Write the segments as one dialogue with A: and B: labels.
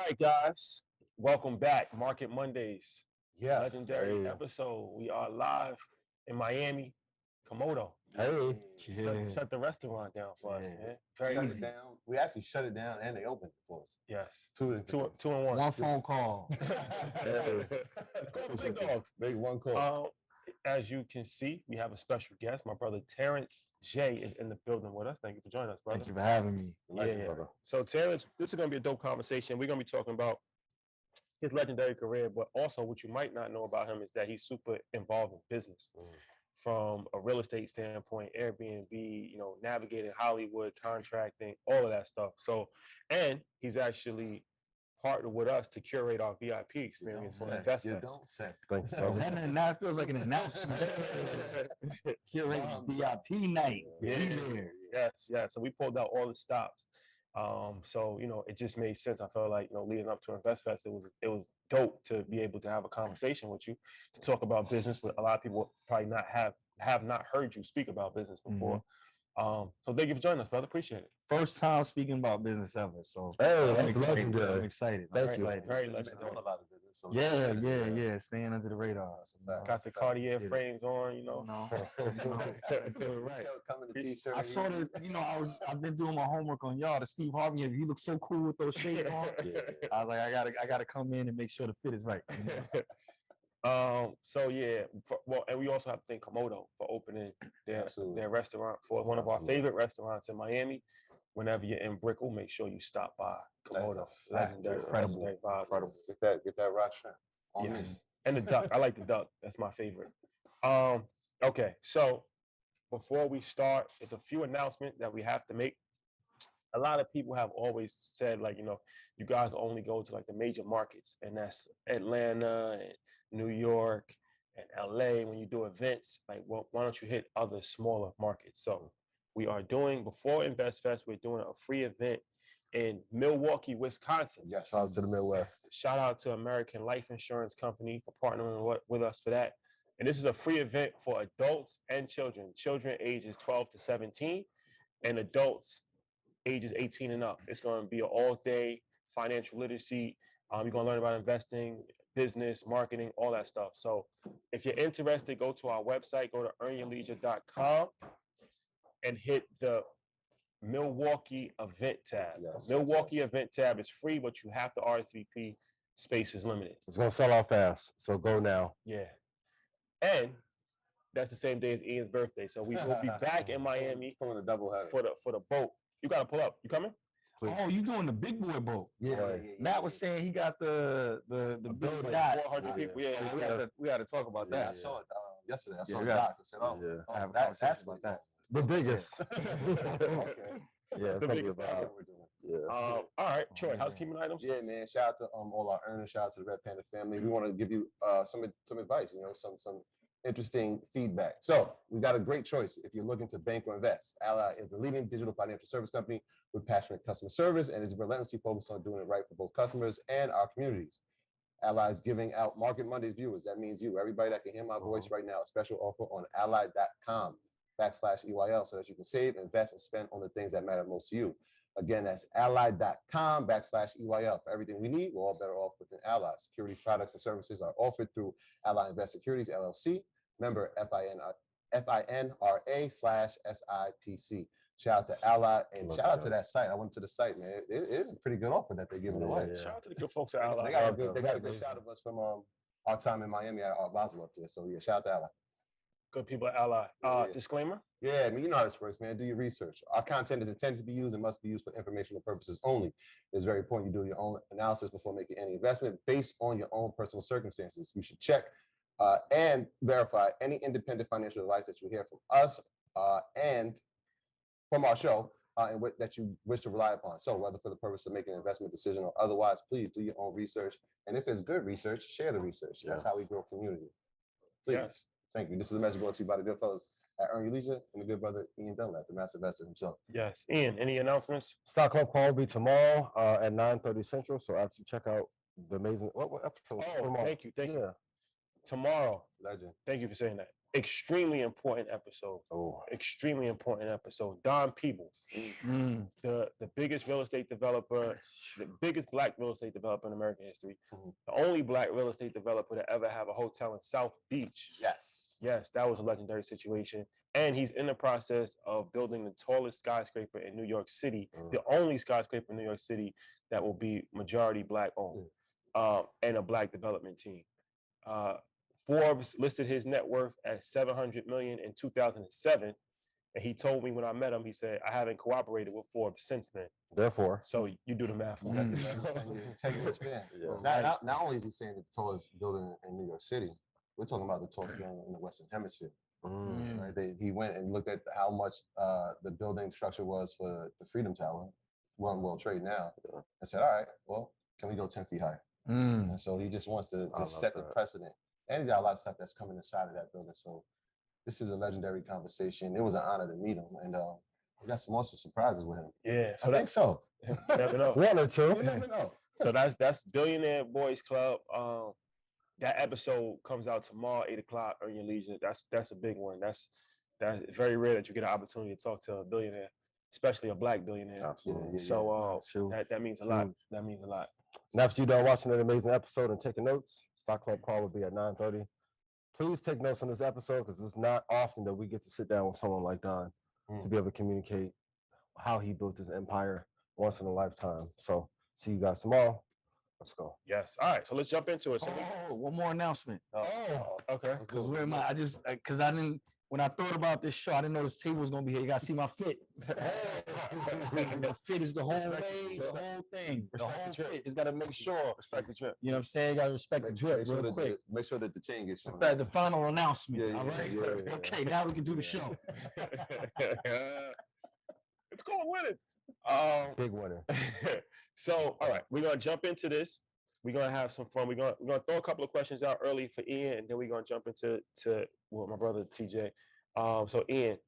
A: right, guys. Welcome back. Market Mondays.
B: Yeah.
A: Legendary episode. We are live in Miami, Komodo.
B: Hey.
A: Shut the restaurant down for us, man.
B: Very
A: Very
B: easy.
A: easy.
B: Down. We actually shut it down and they opened it for us.
A: Yes.
B: Two
A: and one.
C: One phone call.
A: Let's go big dogs.
B: Big one call.
A: As you can see, we have a special guest. My brother Terrence J is in the building with us. Thank you for joining us, brother.
C: Thank you for having me.
A: Yeah. So Terrence, this is going to be a dope conversation. We're going to be talking about his legendary career, but also what you might not know about him is that he's super involved in business. From a real estate standpoint, Airbnb, navigating Hollywood, contracting, all of that stuff. So, and he's actually partnered with us to curate our VIP experience for investors.
B: Thanks.
C: So now it feels like an announcement. Curate VIP night.
A: Yes. So we pulled out all the stops. So it just made sense. I felt like leading up to InvestFest, it was dope to be able to have a conversation with you to talk about business. But a lot of people probably have not heard you speak about business before. So thank you for joining us, brother. Appreciate it.
C: First time speaking about business ever. So
B: I'm
C: excited.
A: Thank you. Very
B: Doing
A: legendary.
B: a lot of business. So
C: Yeah. Staying under the radar.
A: Got some Cartier frames on,
B: Right.
C: I saw that, I've been doing my homework on y'all. The Steve Harvey, he looks so cool with those shades on. I was like, I gotta come in and make sure the fit is right.
A: And we also have to thank Komodo for opening their restaurant for one of our favorite restaurants in Miami. Whenever you're in Brickell, make sure you stop by Komodo. Legendary,
C: incredible.
B: Get that rock shrimp.
A: Yes. And the duck. I like the duck. That's my favorite. Okay, so before we start, there's a few announcements that we have to make. A lot of people have always said, you guys only go to the major markets, and that's Atlanta and New York and LA when you do events. Why don't you hit other smaller markets? So we are doing, before InvestFest, we're doing a free event in Milwaukee, Wisconsin.
B: Yes. Shout out to the Midwest.
A: Shout out to American Life Insurance Company for partnering with us for that. And this is a free event for adults and children. Children ages 12 to 17 and adults ages 18 and up. It's going to be an all-day financial literacy. You're going to learn about investing, business, marketing, all that stuff. So if you're interested, go to our website, go to earnyourleisure.com and hit the Milwaukee event tab. Milwaukee event tab is free, but you have to RSVP. Space is limited.
B: It's going to sell out fast, so go now.
A: Yeah. And that's the same day as Ian's birthday. So we will be back in Miami
B: for the doubleheader
A: for the boat. You got to pull up. You coming?
C: Please. Oh, you doing the big boy boat?
B: Yeah.
C: Matt was saying he got the big yacht.
A: 400 people. Yeah.
C: We got to talk about that.
B: I saw it yesterday. I saw
C: the
B: doc. I said,
C: I have a conversation about that.
B: The biggest.
A: The biggest. That's what we're doing. All right, Troy, housekeeping items?
B: Yeah, man. Shout out to all our earners. Shout out to the Red Panda family. We want to give you some advice, some interesting feedback. So we got a great choice if you're looking to bank or invest. Ally is the leading digital financial service company with passionate customer service and is relentlessly focused on doing it right for both customers and our communities. Ally is giving out Market Mondays viewers. That means you, everybody that can hear my voice right now, a special offer on ally.com/EYL so that you can save, invest, and spend on the things that matter most to you. Again, that's ally.com/EYL. For everything we need, we're all better off within Ally. Security products and services are offered through Ally Invest Securities, LLC, member FINRA/SIPC. Shout out to Ally and shout out to that site. I went to the site, man. It is a pretty good offer that they're giving away.
A: Shout out to the good folks at Ally.
B: They got a good shout of us from our time in Miami at Art Basel up there. So yeah, shout out to Ally.
A: Good people at Ally. Disclaimer?
B: Yeah, I mean, you know how this works, man. Do your research. Our content is intended to be used and must be used for informational purposes only. It's very important you do your own analysis before making any investment based on your own personal circumstances. You should check and verify any independent financial advice that you hear from us and from our show and that you wish to rely upon. So whether for the purpose of making an investment decision or otherwise, please do your own research. And if it's good research, share the research. That's how we grow community. Please. Yes. Thank you. This is a message brought to you by the good fellas at Earn Your Leisure and the good brother Ian Dunlap, the master investor himself.
A: Yes. Ian, any announcements?
D: Stock Club call will be tomorrow at 9:30 Central. So after you check out the amazing what episode?
A: Oh, thank you. Yeah. Tomorrow.
B: Legend.
A: Thank you for saying that. extremely important episode.
D: Oh,
A: Extremely important episode. Don Peebles, the biggest real estate developer, the biggest black real estate developer in American history, the only black real estate developer to ever have a hotel in South Beach. Yes, that was a legendary situation. And he's in the process of building the tallest skyscraper in New York City, the only skyscraper in New York City that will be majority black owned, and a black development team. Forbes listed his net worth at $700 million in 2007. And he told me when I met him, he said, I haven't cooperated with Forbes since then.
D: therefore,
A: So you do the math on that.
B: 10-year span.
D: Yeah.
B: Not only is he saying the tallest building in New York City, we're talking about the tallest building in the Western Hemisphere. Right? He went and looked at how much the building structure was for the Freedom Tower, One World Trade now, and said, all right, well, can we go 10 feet higher? And so he just wants to just set the precedent. And he's got a lot of stuff that's coming inside of that building. So this is a legendary conversation. It was an honor to meet him. And we got some awesome surprises with him.
A: Yeah,
B: So I think so.
A: You never know.
D: one or two.
B: You never know.
A: So that's Billionaire Boys Club. That episode comes out tomorrow, 8 o'clock. Earn your leisure. That's a big one. That's very rare that you get an opportunity to talk to a billionaire, especially a black billionaire.
D: Absolutely.
A: So that means a lot. That means a lot.
D: And after you're done watching an amazing episode and taking notes, Stock Club call will be at 9:30. Please take notes on this episode because it's not often that we get to sit down with someone like Don to be able to communicate how he built his empire once in a lifetime. So see you guys tomorrow. Let's go.
A: Yes. All right. So let's jump into it. So
C: One more announcement.
A: okay.
C: Because where am I? Because I didn't. When I thought about this show, I didn't know this table was gonna be here. You gotta see my fit. The fit is the whole way, the whole thing. The whole fit. Just gotta make sure.
A: Respect the trip.
C: You know what I'm saying? You gotta respect the drip real quick.
B: Make sure that the chain gets shown.
C: The final announcement.
B: Yeah,
C: all right.
B: yeah.
C: Okay, now we can do the show.
A: It's called winning.
D: Big winner.
A: So, all right, we're gonna jump into this. We're gonna have some fun. We're gonna throw a couple of questions out early for Ian, and then we're gonna jump into my brother TJ. So Ian,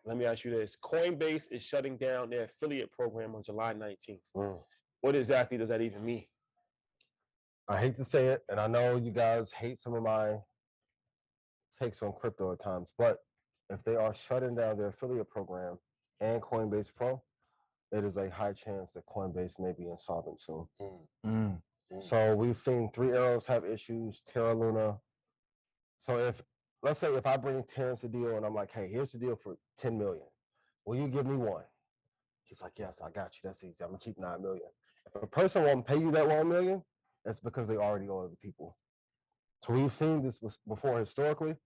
A: let me ask you this: Coinbase is shutting down their affiliate program on July 19th. What exactly does that even mean?
D: I hate to say it, and I know you guys hate some of my takes on crypto at times, but if they are shutting down their affiliate program and Coinbase Pro, it is a high chance that Coinbase may be insolvent soon. So we've seen Three Arrows have issues, Terra Luna. So let's say if I bring Terrance a deal and I'm like, hey, here's the deal for 10 million. Will you give me one? He's like, yes, I got you. That's easy. I'm gonna keep 9 million. If a person won't pay you that 1 million, that's because they already owe other people. So we've seen this before historically,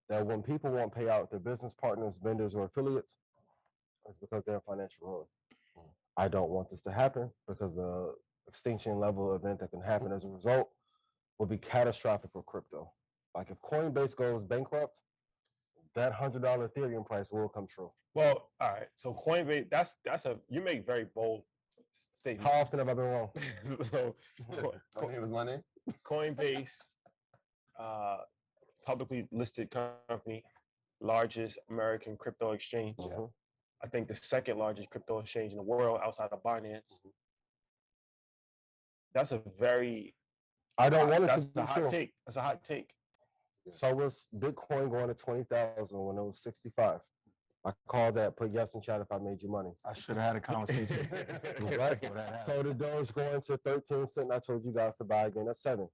D: that when people won't pay out their business partners, vendors, or affiliates, it's because they're in financial ruin. I don't want this to happen because the extinction level event that can happen as a result will be catastrophic for crypto. Like if Coinbase goes bankrupt, that $100 Ethereum price will come true.
A: Well, all right. So Coinbase, you make very bold statements.
D: How often have I been wrong?
A: So
B: was my name.
A: Coinbase, publicly listed company, largest American crypto exchange. I think the second largest crypto exchange in the world outside of Binance. That's a very
D: I don't want it
A: that's
D: to be
A: a hot
D: true.
A: take. That's a hot take.
D: So was Bitcoin going to 20,000 when it was 65? I called that, put yes in chat if I made you money.
C: I should have had a conversation.
D: Right? So the Doge going to 13 cents. I told you guys to buy again at 7.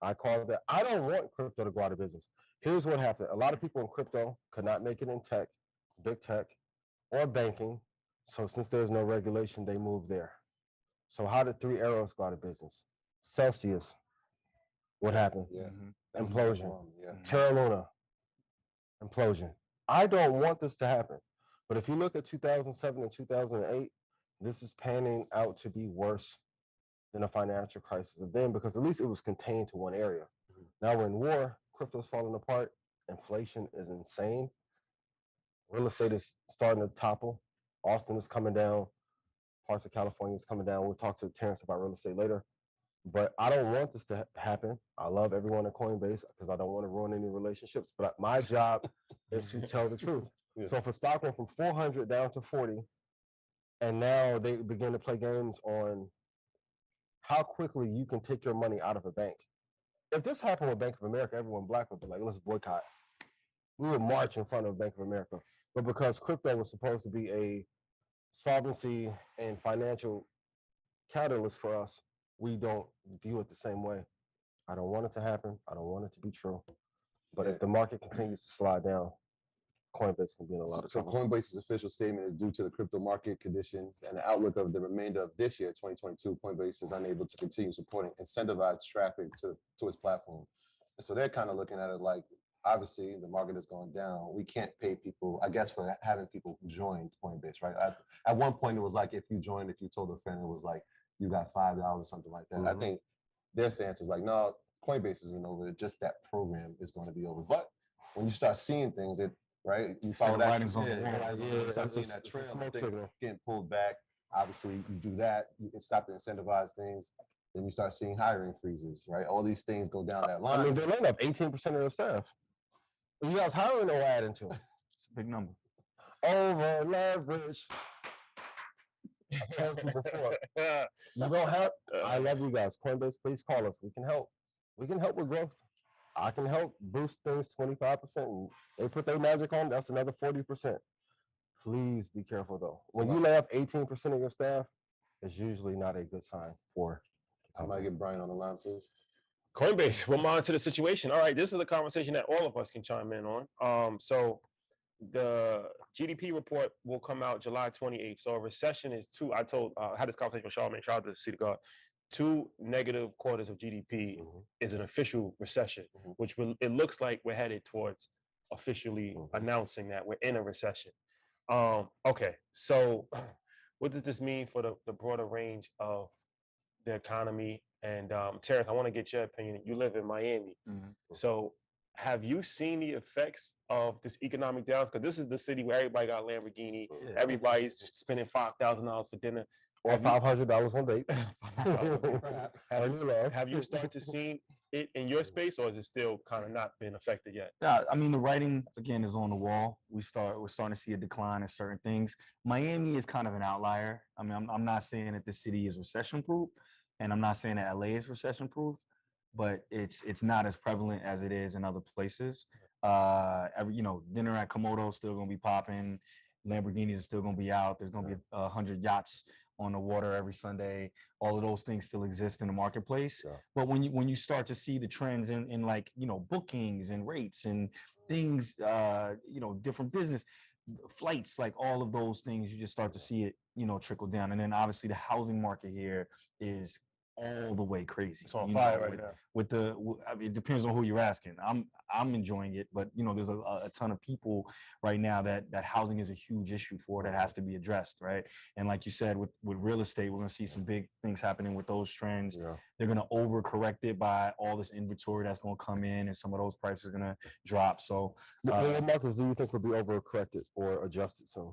D: I called that. I don't want crypto to go out of business. Here's what happened. A lot of people in crypto could not make it in tech, big tech, or banking. So since there's no regulation, they moved there. So how did Three Arrows go out of business? Celsius. What happened? Implosion. Terra Luna. Implosion. I don't want this to happen. But if you look at 2007 and 2008, this is panning out to be worse than a financial crisis of then, because at least it was contained to one area. Now we're in war, crypto's falling apart, inflation is insane. Real estate is starting to topple. Austin is coming down. Parts of California is coming down. We'll talk to Terrance about real estate later. But I don't want this to happen. I love everyone at Coinbase because I don't want to ruin any relationships. But my job is to tell the truth. So if a stock went from 400 down to 40, and now they begin to play games on how quickly you can take your money out of a bank. If this happened with Bank of America, everyone black would be like, let's boycott. we would march in front of Bank of America. But because crypto was supposed to be a solvency and financial catalyst for us, we don't view it the same way. I don't want it to happen. I don't want it to be true. But if the market continues to slide down, Coinbase can be in a lot of trouble.
B: So Coinbase's official statement is due to the crypto market conditions and the outlook of the remainder of this year, 2022, Coinbase is unable to continue supporting incentivized traffic to its platform. And so they're kind of looking at it like, obviously, the market is going down. We can't pay people, I guess, for having people join Coinbase, right? At one point, it was like if you told a friend, it was like, you got $5 or something like that.
D: Mm-hmm.
B: I think their stance is like, no, Coinbase isn't over. Just that program is going to be over. But when you start seeing things, right, you follow that. You start seeing that trail, things getting pulled back. Obviously, you do that. You can stop to incentivize things. Then you start seeing hiring freezes, right? All these things go down that line.
D: I mean, they're laying off 18% of their staff. You guys hiring or adding to?
C: It's a big number.
D: Over leverage. I told you before. You don't have. I love you guys. Coinbase, please call us. We can help. We can help with growth. I can help boost things 25%. And they put their magic on. That's another 40%. Please be careful though. When you lay off 18% of your staff, it's usually not a good sign for.
B: Somebody get Brian on the line, please.
A: Coinbase, we'll monitor the situation. All right, this is a conversation that all of us can chime in on. So the GDP report will come out July 28th. So a recession is two. I had this conversation with Charlamagne. Shout out to Cedar God. 2 negative quarters of GDP is an official recession, which it looks like we're headed towards officially announcing that we're in a recession. Okay, so what does this mean for the broader range of the economy? And Terrance, I want to get your opinion. You live in Miami. So have you seen the effects of this economic down? Because this is the city where everybody got a Lamborghini. Everybody's just spending $5,000 for dinner.
D: Or $500 on date.
A: Have you started to see it in your space, or is it still kind of not been affected yet?
C: Yeah, I mean, the writing again is on the wall. We're starting to see a decline in certain things. Miami is kind of an outlier. I mean, I'm not saying that the city is recession proof, and I'm not saying that LA is recession proof, but it's not as prevalent as it is in other places. Dinner at Komodo is still gonna be popping. Lamborghinis are still gonna be out. There's gonna be 100 yachts on the water every Sunday. All of those things still exist in the marketplace. But when you start to see the trends in like, bookings and rates and things, different business flights, like all of those things, you just start to see it, trickle down. And then obviously the housing market here is all the way crazy.
A: It's on fire right now.
C: It depends on who you're asking. I'm enjoying it, but there's a ton of people right now that housing is a huge issue for, that has to be addressed, right? And like you said, with real estate, we're gonna see some big things happening with those trends. They're gonna overcorrect it by all this inventory that's gonna come in, and some of those prices are gonna drop. So
D: what markets do you think will be overcorrected or adjusted soon?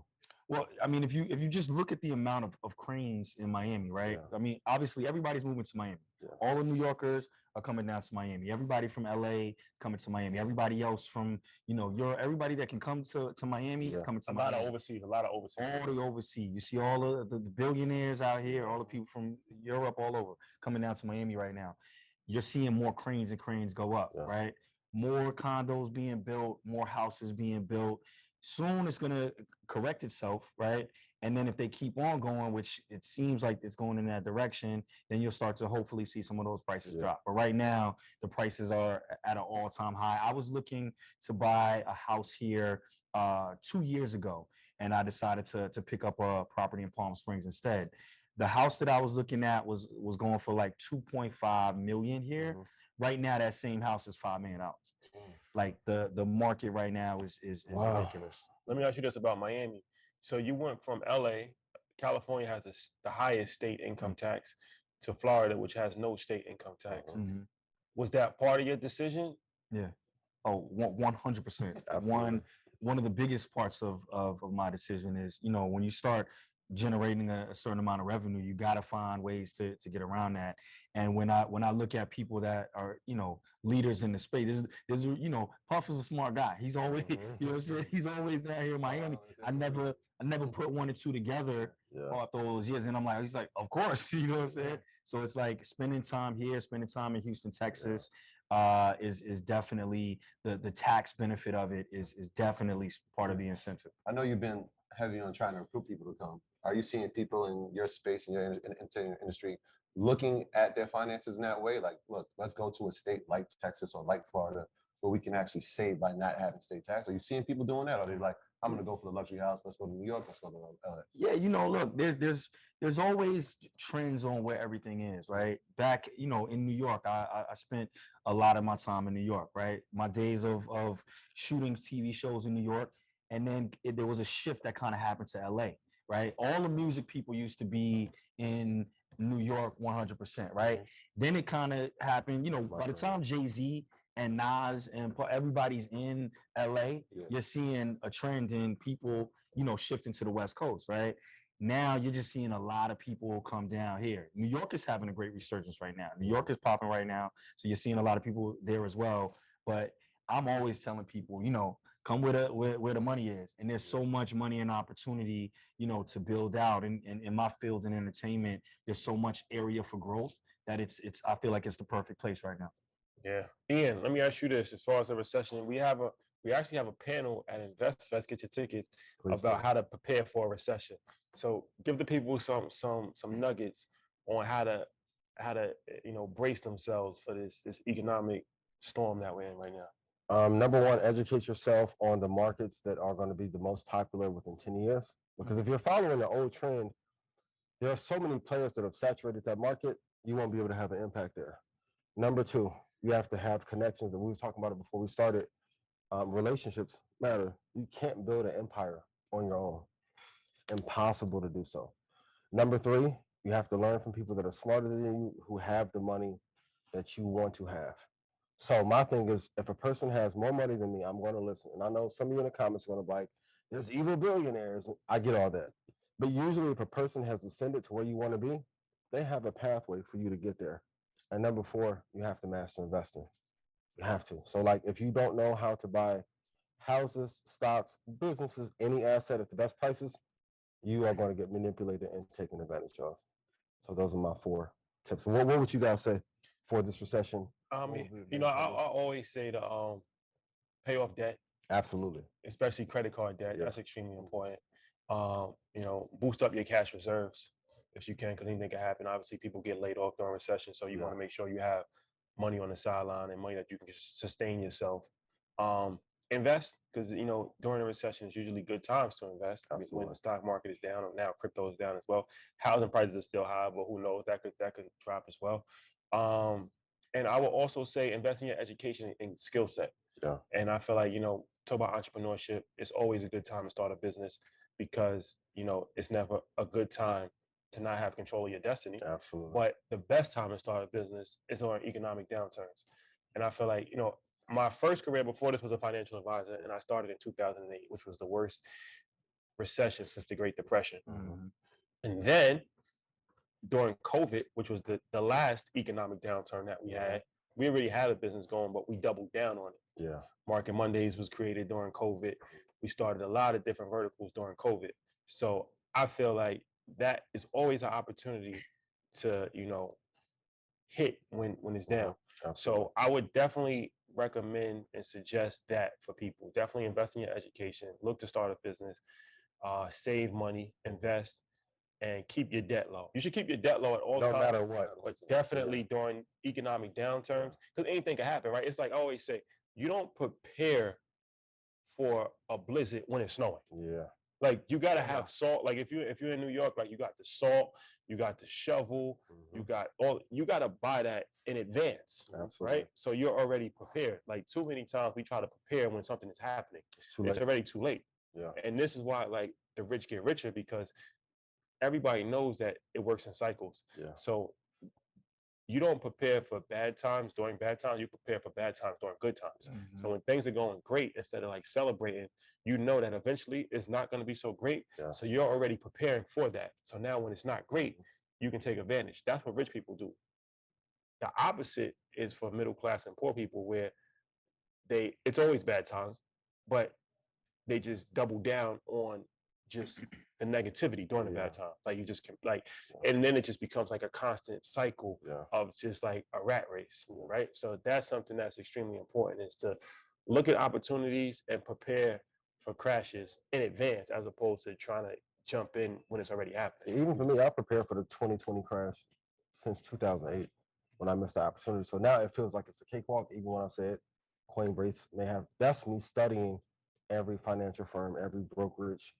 C: Well, I mean, if you just look at the amount of cranes in Miami, right? I mean, obviously everybody's moving to Miami. All the New Yorkers are coming down to Miami. Everybody from LA coming to Miami. Everybody else from, everybody that can come to Miami is coming to Miami.
A: A lot of overseas.
C: All the overseas. You see all the billionaires out here, all the people from Europe, all over, coming down to Miami right now. You're seeing more cranes and cranes go up, right? More condos being built, more houses being built. Soon it's going to correct itself, right? And then if they keep on going, which it seems like it's going in that direction, then you'll start to hopefully see some of those prices drop. But right now, the prices are at an all-time high. I was looking to buy a house here 2 years ago, and I decided to pick up a property in Palm Springs instead. The house that I was looking at was going for like $2.5 million here. Right now, that same house is $5 million. Like the market right now is ridiculous.
A: Let me ask you this about Miami. So you went from LA, California has the highest state income tax, to Florida, which has no state income tax. Was that part of your decision?
C: Yeah. Oh, 100%. One of the biggest parts of my decision is, when you start generating a certain amount of revenue, you got to find ways to get around that. And when I look at people that are, leaders in the space, there's Puff is a smart guy. He's always, he's always down here in Miami. I never put one and two together all those years. And he's like, of course, you know what I'm saying? So it's like spending time here, spending time in Houston, Texas, is definitely the tax benefit of it is definitely part of the incentive.
B: I know you've been heavy on trying to recruit people to come. Are you seeing people in your space, in your entertainment industry, looking at their finances in that way? Like, look, let's go to a state like Texas or like Florida where we can actually save by not having state tax. Are you seeing people doing that? Or are they like, I'm going to go for the luxury house. Let's go to New York. Let's go to LA.
C: Yeah, look, there's always trends on where everything is, right? Back, in New York, I spent a lot of my time in New York, right? My days of shooting TV shows in New York, and then there was a shift that kind of happened to LA, right? All the music people used to be in New York 100%, right? Then it kind of happened, by the time Jay-Z and Nas and everybody's in LA, you're seeing a trend in people, shifting to the West Coast, right? Now you're just seeing a lot of people come down here. New York is having a great resurgence right now. New York is popping right now. So you're seeing a lot of people there as well. But I'm always telling people, come where the money is. And there's so much money and opportunity, to build out. And in my field in entertainment, there's so much area for growth that I feel like it's the perfect place right now.
A: Yeah. Ian, let me ask you this. As far as the recession, we actually have a panel at InvestFest, get your tickets, about how to prepare for a recession. So give the people some nuggets on how to brace themselves for this economic storm that we're in right now.
D: Number one, educate yourself on the markets that are going to be the most popular within 10 years. Because if you're following the old trend, there are so many players that have saturated that market, you won't be able to have an impact there. Number two, you have to have connections, and we were talking about it before we started. Relationships matter. You can't build an empire on your own. It's impossible to do so. Number three, you have to learn from people that are smarter than you, who have the money that you want to have. So my thing is, if a person has more money than me, I'm going to listen. And I know some of you in the comments are going to be like, there's evil billionaires. I get all that. But usually if a person has ascended to where you want to be, they have a pathway for you to get there. And number four, you have to master investing. You have to. So like, if you don't know how to buy houses, stocks, businesses, any asset at the best prices, you are going to get manipulated and taken advantage of. So those are my 4 tips. What would you guys say for this recession?
A: I always say to pay off debt.
D: Absolutely.
A: Especially credit card debt. Yeah. That's extremely important. Boost up your cash reserves if you can, because anything can happen. Obviously, people get laid off during recession, so you want to make sure you have money on the sideline and money that you can sustain yourself. Invest, because during a recession, it's usually good times to invest. Absolutely. When the stock market is down, or now crypto is down as well. Housing prices are still high, but who knows, that could drop as well. And I will also say invest in your education and skill set. Yeah. And I feel like, talk about entrepreneurship, it's always a good time to start a business, because it's never a good time to not have control of your destiny.
D: Absolutely.
A: But the best time to start a business is on economic downturns. And I feel like, my first career before this was a financial advisor, and I started in 2008, which was the worst recession since the Great Depression. Mm-hmm. And then during COVID, which was the last economic downturn that we had, we already had a business going, but we doubled down on it.
D: Yeah.
A: Market Mondays was created during COVID. We started a lot of different verticals during COVID. So I feel like that is always an opportunity to, hit when it's down. So I would definitely recommend and suggest that for people. Definitely invest in your education, look to start a business, save money, invest, and keep your debt low. You should keep your debt low at all times.
D: No matter what.
A: But definitely during economic downturns, because anything can happen, right? It's like I always say, you don't prepare for a blizzard when it's snowing.
D: Yeah.
A: Like you gotta have salt. Like if you're in New York, like you got the salt, you got the shovel, you gotta buy that in advance.
D: Absolutely.
A: Right? So you're already prepared. Like too many times we try to prepare when something is happening. It's already too late.
D: Yeah.
A: And this is why like the rich get richer, because everybody knows that it works in cycles.
D: Yeah.
A: So you don't prepare for bad times during bad times, you prepare for bad times during good times. Mm-hmm. So when things are going great, instead of like celebrating, you know that eventually it's not going to be so great. Yeah. So you're already preparing for that. So now when it's not great, you can take advantage. That's what rich people do. The opposite is for middle class and poor people, where it's always bad times, but they just double down on just the negativity during the bad time. Like you just can like, and then it just becomes like a constant cycle of just like a rat race, right? So that's something that's extremely important, is to look at opportunities and prepare for crashes in advance, as opposed to trying to jump in when it's already happening.
D: Even for me, I prepared for the 2020 crash since 2008 when I missed the opportunity. So now it feels like it's a cakewalk, even when I said Coinbase may have. That's me studying every financial firm, every brokerage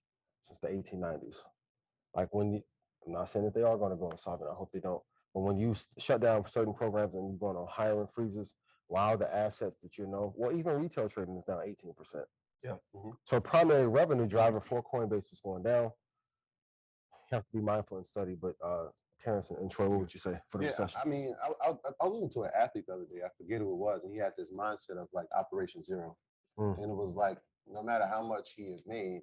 D: since the 1890s. Like when you, I'm not saying that they are going to go insolvent. I hope they don't. But when you shut down certain programs and you're going on hiring freezes, while the assets that you know, well, even retail trading is down 18%.
A: Yeah.
D: So primary revenue driver for Coinbase is going down. You have to be mindful and study. But Terrence and Troy, what would you say for the recession?
B: I mean, I was listening to an athlete the other day. I forget who it was, and he had this mindset of like Operation Zero, and it was like no matter how much he had made,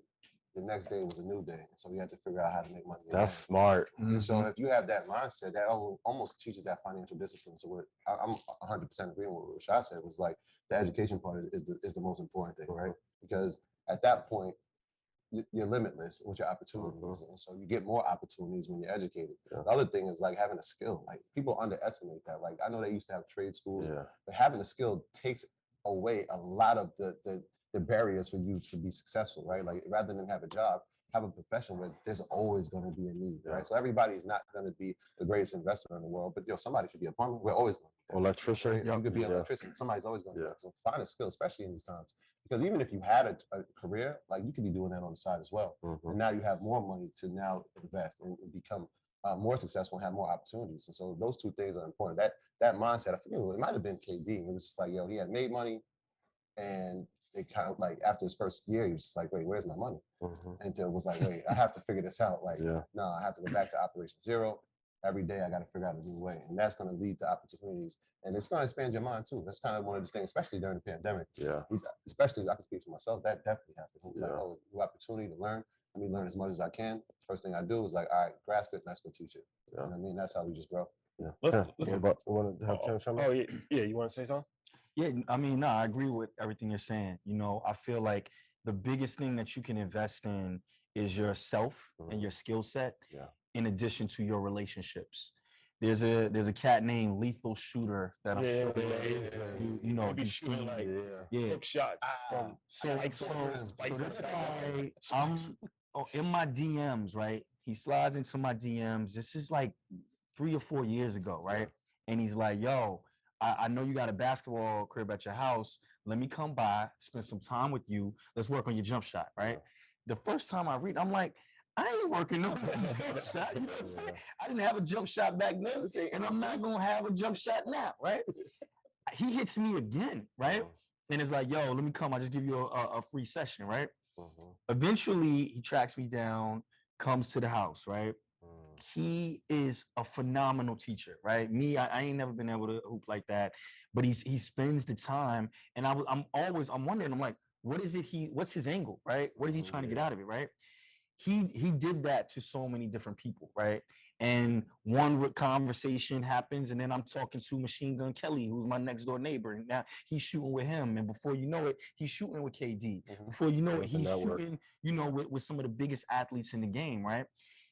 B: the next day was a new day. So we had to figure out how to make money.
D: That's smart.
B: So if you have that mindset, that almost teaches that financial discipline. So I'm 100% agreeing with what Rashad said. Was like the education part is the most important thing, right? Because at that point, you're limitless with your opportunities, and so you get more opportunities when you're educated. The other thing is like having a skill. Like people underestimate that. Like I know they used to have trade schools, but having a skill takes away a lot of the barriers for you to be successful, right? Like rather than have a job, have a profession where there's always going to be a need, right? So everybody's not going to be the greatest investor in the world, but somebody should be a plumber. We're always going to be
D: electrician.
B: Right? You could be an electrician. Somebody's always going to do that. So find a skill, especially in these times. Because even if you had a career, like you could be doing that on the side as well. And now you have more money to now invest and become more successful and have more opportunities. And so those two things are important. That mindset, I forget, it might have been KD. It was just like, he had made money, and it kind of like after his first year, he was just like, wait, where's my money? And then was like, wait, I have to figure this out. Like, no, I have to go back to Operation Zero. Every day I got to figure out a new way. And that's going to lead to opportunities. And it's going to expand your mind too. That's kind of one of the things, especially during the pandemic. Especially, I can speak for myself, that definitely happened. Like, oh, new opportunity to learn. Let me learn as much as I can. First thing I do is like, all right, grasp it, and let's go teach it. You know what I mean? That's how we just grow.
A: Listen,
D: you want to have Terrence come in?
A: You want to say something?
C: Yeah, I mean, no, I agree with everything you're saying. I feel like the biggest thing that you can invest in is yourself and your skill set, in addition to your relationships. There's a cat named Lethal Shooter that I'm sure you know.
A: Be shooting like hook shots from
C: this guy, I'm in my DMs, right? He slides into my DMs. This is like 3 or 4 years ago, right? And he's like, yo, I know you got a basketball crib at your house. Let me come by, spend some time with you. Let's work on your jump shot, right? The first time I read, I'm like, I ain't working on that jump shot. You know what I'm saying? I didn't have a jump shot back then, and I'm not going to have a jump shot now, right? He hits me again, right? And it's like, yo, let me come. I'll just give you a free session, right? Eventually, he tracks me down, comes to the house, right? He is a phenomenal teacher, right? Me, I ain't never been able to hoop like that, but he spends the time, and I'm wondering, I'm like, what's his angle, right? What is he trying to get out of it, right? He did that to so many different people, right? And one conversation happens, and then I'm talking to Machine Gun Kelly, who's my next door neighbor, and now he's shooting with him, and before you know it, he's shooting with KD. Before you know it, he's shooting, with some of the biggest athletes in the game, right?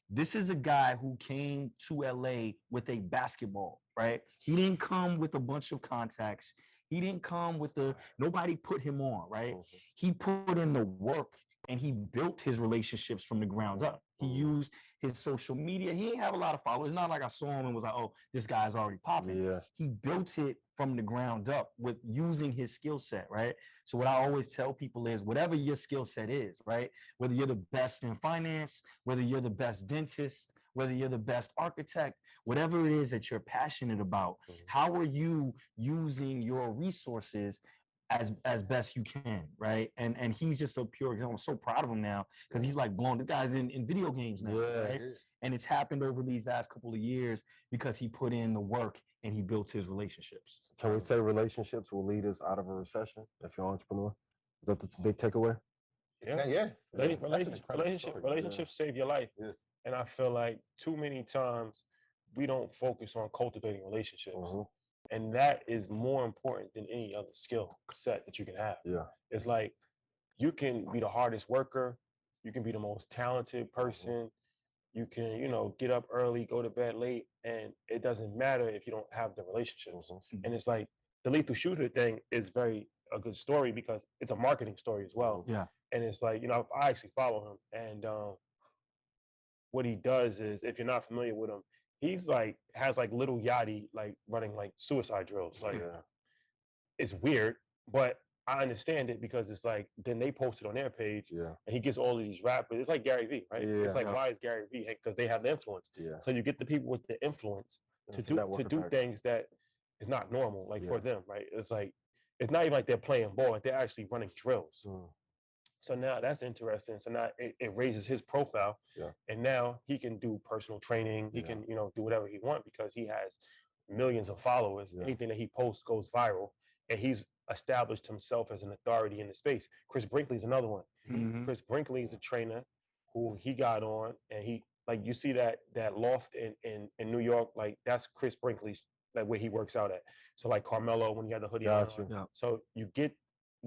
C: This is a guy who came to LA with a basketball, right? He didn't come with a bunch of contacts. He didn't come with nobody put him on, right? He put in the work, and he built his relationships from the ground up. He used his social media. He didn't have a lot of followers. It's not like I saw him and was like, oh, this guy's already popping. He built it from the ground up with using his skill set, right? So what I always tell people is whatever your skill set is, right? Whether you're the best in finance, whether you're the best dentist, whether you're the best architect, whatever it is that you're passionate about, how are you using your resources as best you can, right? And he's just a pure example. I'm so proud of him now because he's like blown. The guy's in video games now, right? And it's happened over these last couple of years because he put in the work and he built his relationships.
D: Can we say relationships will lead us out of a recession if you're an entrepreneur? Is that the big takeaway?
A: Relationships save your life. And I feel like too many times we don't focus on cultivating relationships. And that is more important than any other skill set that you can have. It's like you can be the hardest worker, You can be the most talented person. You can, you know, get up early, go to bed late, and it doesn't matter if you don't have the relationships. And it's like the lethal shooter thing is a good story because it's a marketing story as well.
C: Yeah.
A: And it's like, you know, I actually follow him, and what he does is, if you're not familiar with him, he's like has like little Yachty like running like suicide drills. Like it's weird, but I understand it because it's like then they post it on their page, and he gets all of these rappers. It's like Gary Vee, right? It's like why is Gary Vee? Because they have the influence. So you get the people with the influence to do things that is not normal, like for them, right? It's like it's not even like they're playing ball; like they're actually running drills. So now that's interesting. So now it raises his profile, and now he can do personal training. He can, you know, do whatever he wants because he has millions of followers. Anything that he posts goes viral, and he's established himself as an authority in the space. Chris Brinkley is another one. Chris Brinkley is a trainer who he got on, and he like you see that loft in New York, like that's Chris Brinkley's like where he works out at. So like Carmelo when he had the hoodie on. So you get.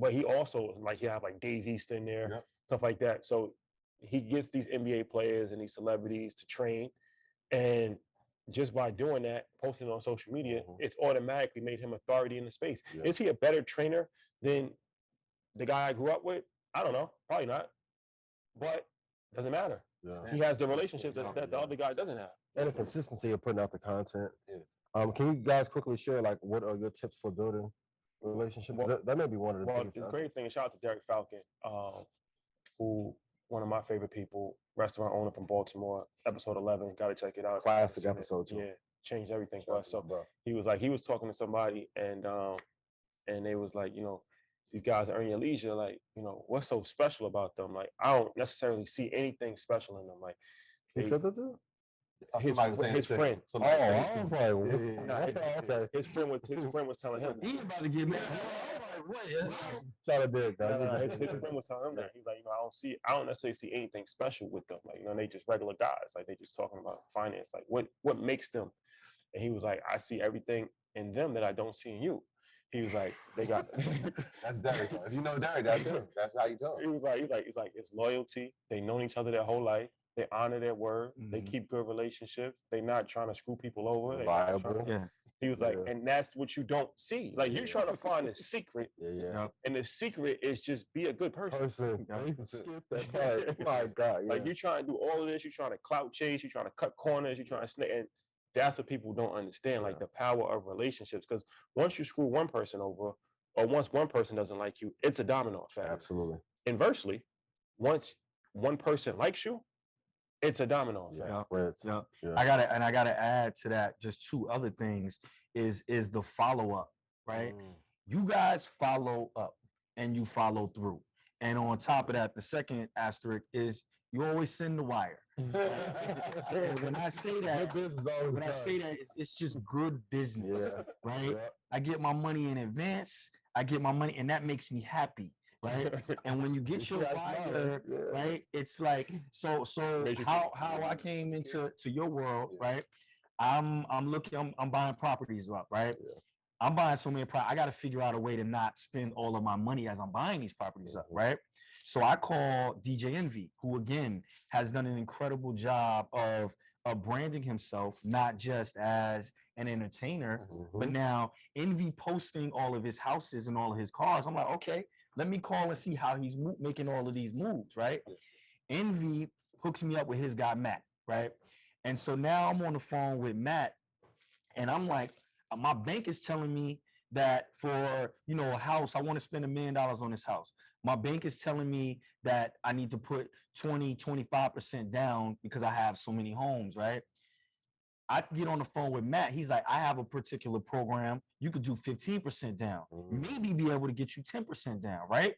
A: But he also like he have like Dave East in there, stuff like that. So he gets these NBA players and these celebrities to train, and just by doing that, posting on social media, it's automatically made him authority in the space. Is he a better trainer than the guy I grew up with? I don't know, probably not, but doesn't matter. He has the relationship that the other guy doesn't have,
D: and the consistency of putting out the content. Can you guys quickly share like what are your tips for building relationship? That may be one of the things.
A: The great thing, shout out to Derek Falcon, who one of my favorite people, restaurant owner from Baltimore, episode 11, gotta check it out.
D: Classic episode too.
A: Yeah, changed everything for us. So he was talking to somebody, and they was like, you know, these guys are earning your leisure, like, you know, what's so special about them? Like, I don't necessarily see anything special in them. Like
D: he said that too?
A: His friend.
D: I was like, okay.
A: His friend was telling him.
C: He about to get mad.
A: His friend was telling him that. He's like, you know, I don't necessarily see anything special with them. Like, you know, they just regular guys. Like they just talking about finance. Like what makes them? And he was like, I see everything in them that I don't see in you. He was like, they got
B: that's Derek. If you know Derek, that's him. That's how you tell him.
A: He's like, it's loyalty. They known each other their whole life. They honor their word. They keep good relationships. They're not trying to screw people over.
D: Viable.
A: He was like, and that's what you don't see. Like you're trying to find a secret. And the secret is just be a good person.
D: Skip that part. My God.
A: Like you're trying to do all of this. You're trying to clout chase. You're trying to cut corners. You're trying to snake. And that's what people don't understand. Like the power of relationships. Because once you screw one person over, or once one person doesn't like you, it's a domino effect.
D: Absolutely.
A: Inversely, once one person likes you, it's a domino effect.
C: I gotta add to that just two other things is the follow-up, right? You guys follow up and you follow through. And on top of that, the second asterisk is you always send the wire. When I say that, it's just good business, right? I get my money in advance. I get my money, and that makes me happy. Right, and when you get your wire, right, it's like so how I came into your world, right? I'm buying properties up, right? I'm buying so many properties. I got to figure out a way to not spend all of my money as I'm buying these properties up, right? So I call DJ Envy, who again has done an incredible job of branding himself not just as an entertainer, but now Envy posting all of his houses and all of his cars. I'm like, okay. Let me call and see how he's making all of these moves, right? Envy hooks me up with his guy, Matt, right? And so now I'm on the phone with Matt, and I'm like, my bank is telling me that for, you know, a house, I want to spend $1 million on this house. My bank is telling me that I need to put 25% down because I have so many homes, right? I get on the phone with Matt. He's like, I have a particular program. You could do 15% down, maybe be able to get you 10% down, right?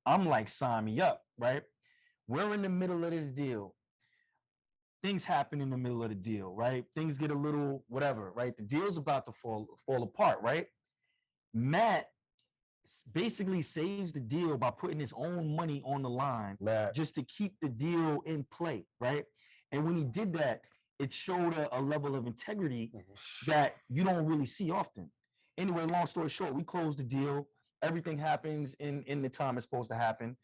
C: I'm like, sign me up, right? We're in the middle of this deal. Things happen in the middle of the deal, right? Things get a little whatever, right? The deal's about to fall apart, right? Matt basically saves the deal by putting his own money on the line just to keep the deal in play, right? And when he did that, it showed a level of integrity that you don't really see often. Anyway, long story short, we closed the deal. Everything happens in the time it's supposed to happen.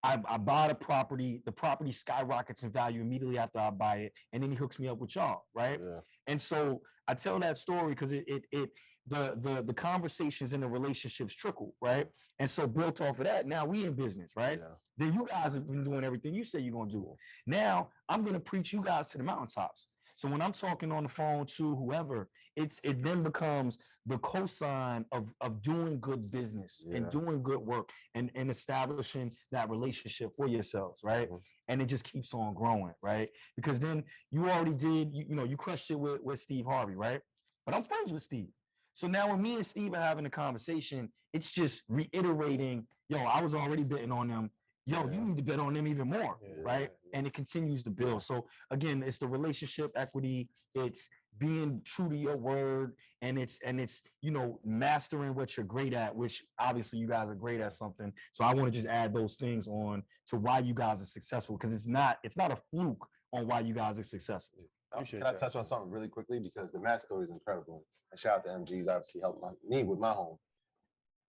C: I buy the property skyrockets in value immediately after I buy it, and then he hooks me up with y'all, right?
D: Yeah.
C: And so I tell that story because the conversations and the relationships trickle, right? And so built off of that, now we in business, right?
D: Yeah.
C: Then you guys have been doing everything you say you're gonna do. Now I'm gonna preach you guys to the mountaintops. So when I'm talking on the phone to whoever, it then becomes the cosign of doing good business and doing good work and establishing that relationship for yourselves, right? And it just keeps on growing, right? Because then you already did, you crushed it with Steve Harvey, right? But I'm friends with Steve. So now when me and Steve are having a conversation, it's just reiterating, yo, I was already betting on them. Yo, you need to bet on them even more, right? And it continues to build. So again, it's the relationship equity, it's being true to your word, and it's mastering what you're great at, which obviously you guys are great at something. So I want to just add those things on to why you guys are successful, because it's not a fluke on why you guys are successful.
B: Can I touch on something really quickly, because the Matt story is incredible. And shout out to MG's obviously helped me with my home.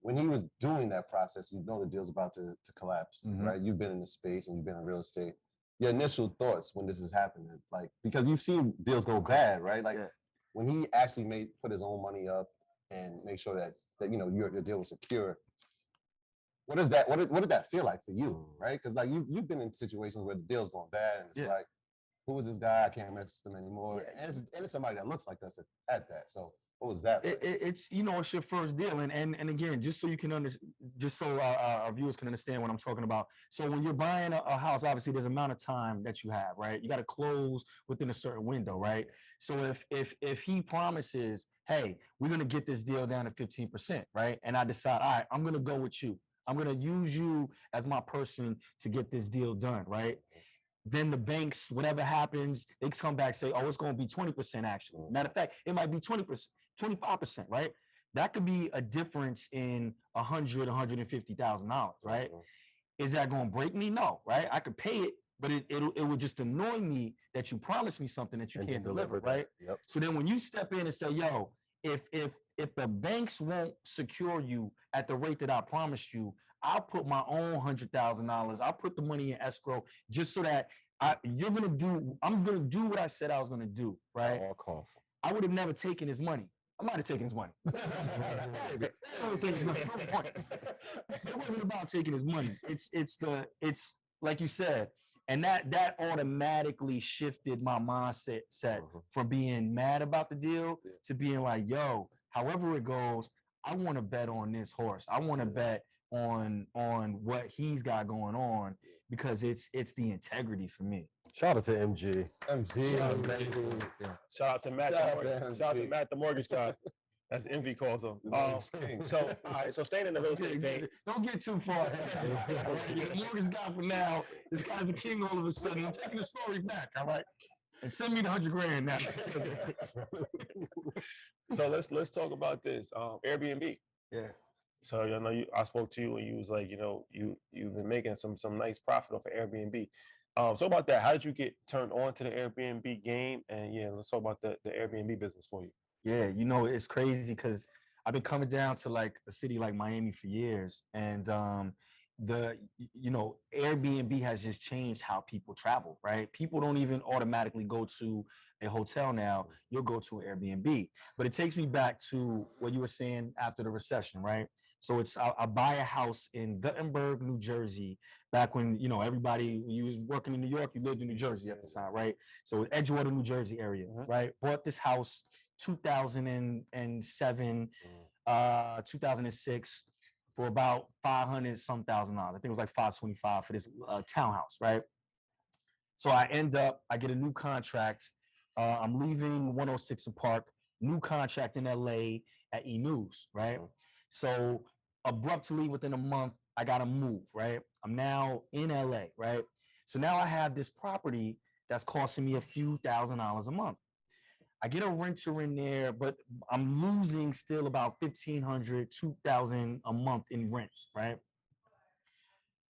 B: When he was doing that process, the deal's about to collapse, right? You've been in the space and you've been in real estate. Your initial thoughts when this is happening, like, because you've seen deals go bad, right? Like when he actually put his own money up and make sure that your deal was secure. What did that feel like for you, right? Because like you've been in situations where the deal's going bad and it's like, who is this guy? I can't mess with him anymore. And it's somebody that looks like us at that. So what was that like?
C: It's it's your first deal, and again, just so you can our viewers can understand what I'm talking about. So when you're buying a house, obviously there's an amount of time that you have, right? You got to close within a certain window, right? So if he promises, hey, we're gonna get this deal down to 15%, right? And I decide, all right, I'm gonna go with you. I'm gonna use you as my person to get this deal done, right? Then the banks, whatever happens, they come back and say, oh, it's going to be 20% actually. Matter of fact, it might be 20%, 25%, right? That could be a difference in $150,000, right? Is that going to break me? No, right? I could pay it, but it would just annoy me that you promised me something that you can't deliver, right? So then when you step in and say, yo, if the banks won't secure you at the rate that I promised you, I'll put my own $100,000. I'll put the money in escrow just so that I'm gonna do what I said I was gonna do, right?
D: At all costs.
C: I would have never taken his money. I might have taken his money. It wasn't about taking his money. It's like you said, and that automatically shifted my mindset from being mad about the deal to being like, yo, however it goes, I want to bet on this horse. I want to bet on what he's got going on, because it's the integrity for me.
D: Shout out to MG.
A: Shout out to Matt. Shout out to Matt, the mortgage guy. That's Envy calls him. So all right, so staying in the real estate thing.
C: Don't get too far. The mortgage guy for now. This guy's the king all of a sudden. I'm taking the story back, all right? And send me the $100,000 now.
A: So let's talk about this. Airbnb.
C: Yeah.
A: So I spoke to you and you was like, you've been making some nice profit off of Airbnb. So about that, how did you get turned on to the Airbnb game? And let's talk about the Airbnb business for you.
C: Yeah, it's crazy because I've been coming down to like a city like Miami for years, and Airbnb has just changed how people travel, right? People don't even automatically go to a hotel now. You'll go to an Airbnb. But it takes me back to what you were saying after the recession, right? So I buy a house in Guttenberg, New Jersey, back when, everybody, when you was working in New York, you lived in New Jersey at the time, right? So Edgewater, New Jersey area, right? Bought this house 2007, 2006 for about $500,000. I think it was like $525 for this townhouse, right? So I get a new contract. I'm leaving 106 in Park, new contract in LA at E-News, right? So abruptly within a month, I got to move, right? I'm now in LA, right? So now I have this property that's costing me a few $1,000s a month. I get a renter in there, but I'm losing still about $1,500, $2,000 a month in rents, right?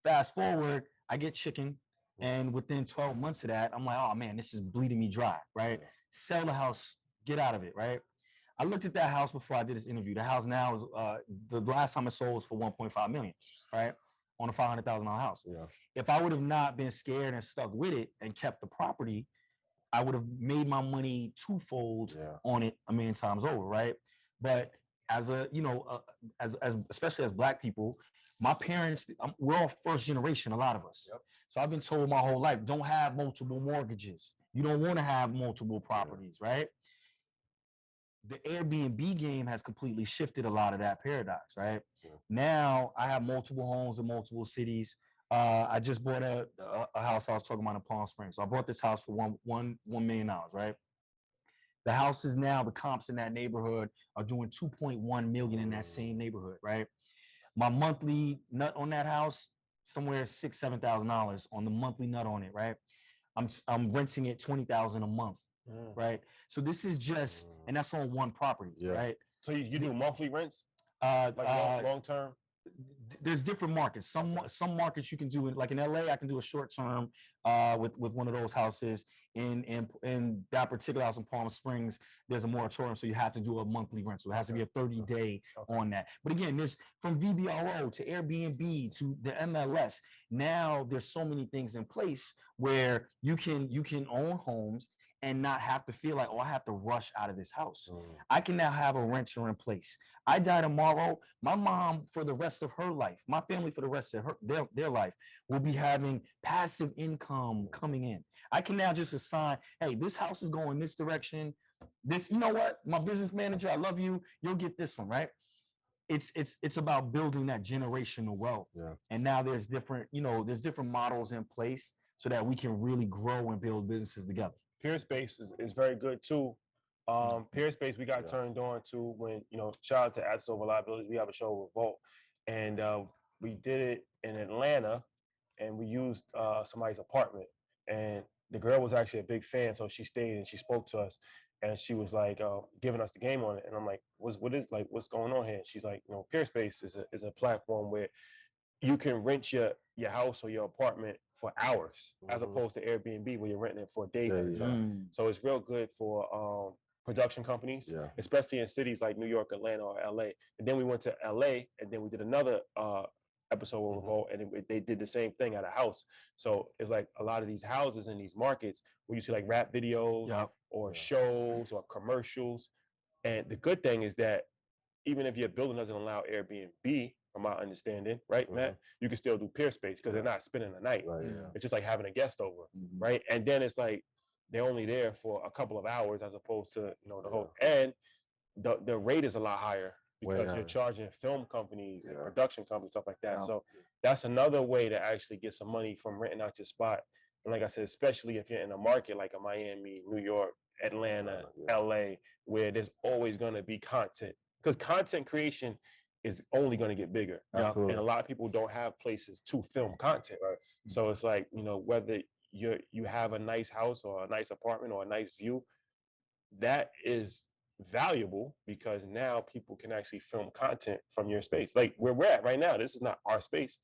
C: Fast forward, I get chicken, and within 12 months of that, I'm like, oh man, this is bleeding me dry, right? Sell the house, get out of it, right? I looked at that house before I did this interview. The house now is the last time it sold was for $1.5 million, right? on a $500,000 house.
B: Yeah.
C: If I would have not been scared and stuck with it and kept the property, I would have made my money twofold on it a million times over, right? But as a, as especially as Black people, my parents, we're all first generation, a lot of us.
B: Yep.
C: So I've been told my whole life, don't have multiple mortgages. You don't want to have multiple properties, right? The Airbnb game has completely shifted a lot of that paradox, right?
B: Yeah.
C: Now I have multiple homes in multiple cities. I just bought a house I was talking about in Palm Springs. So I bought this house for $1 million, right? The houses now, the comps in that neighborhood are doing 2.1 million in that same neighborhood, right? My monthly nut on that house, somewhere $6,000-$7,000 on the monthly nut on it, right? I'm renting it $20,000 a month, right? So this is just, and that's on one property, right?
A: So you do monthly rents,
C: like
A: long term.
C: There's different markets. Some markets you can do it, like in LA, I can do a short term with one of those houses. In that particular house in Palm Springs, there's a moratorium, so you have to do a monthly rent. So it has to be a 30-day on that. But again, there's from VBRO to Airbnb to the MLS. Now there's so many things in place where you can own homes and not have to feel like, oh, I have to rush out of this house. I can now have a renter in place. I die tomorrow. My mom, for the rest of her life, my family for the rest of their life, will be having passive income coming in. I can now just assign, hey, this house is going this direction. This, you know what? My business manager, I love you. You'll get this one, right? It's about building that generational wealth.
B: Yeah.
C: And now there's different models in place so that we can really grow and build businesses together.
A: Peerspace is very good too. Peerspace we got turned on to when, shout out to Assets Over Liabilities. We have a show, Revolt, and we did it in Atlanta, and we used somebody's apartment, and the girl was actually a big fan, so she stayed and she spoke to us, and she was like giving us the game on it, and I'm like, what's going on here? And she's like, Peerspace is a platform where you can rent your house or your apartment for hours, as opposed to Airbnb where you're renting it for days at a time. So it's real good for production companies, especially in cities like New York, Atlanta, or LA. And then we went to LA, and then we did another episode of Revolt, and they did the same thing at a house. So it's like a lot of these houses in these markets where you see like rap videos or shows or commercials. And the good thing is that even if your building doesn't allow Airbnb, from my understanding, right, Matt, you can still do Peerspace because they're not spending the night. It's just like having a guest over, right? And then it's like they're only there for a couple of hours as opposed to the whole. And the rate is a lot higher because you're charging film companies and production companies, stuff like that. So that's another way to actually get some money from renting out your spot. And like I said, especially if you're in a market like a Miami, New York, Atlanta, LA, where there's always going to be content, because content creation is only going to get bigger. And a lot of people don't have places to film content. So it's like, whether you have a nice house or a nice apartment or a nice view, that is valuable because now people can actually film content from your space. Like where we're at right now, this is not our space.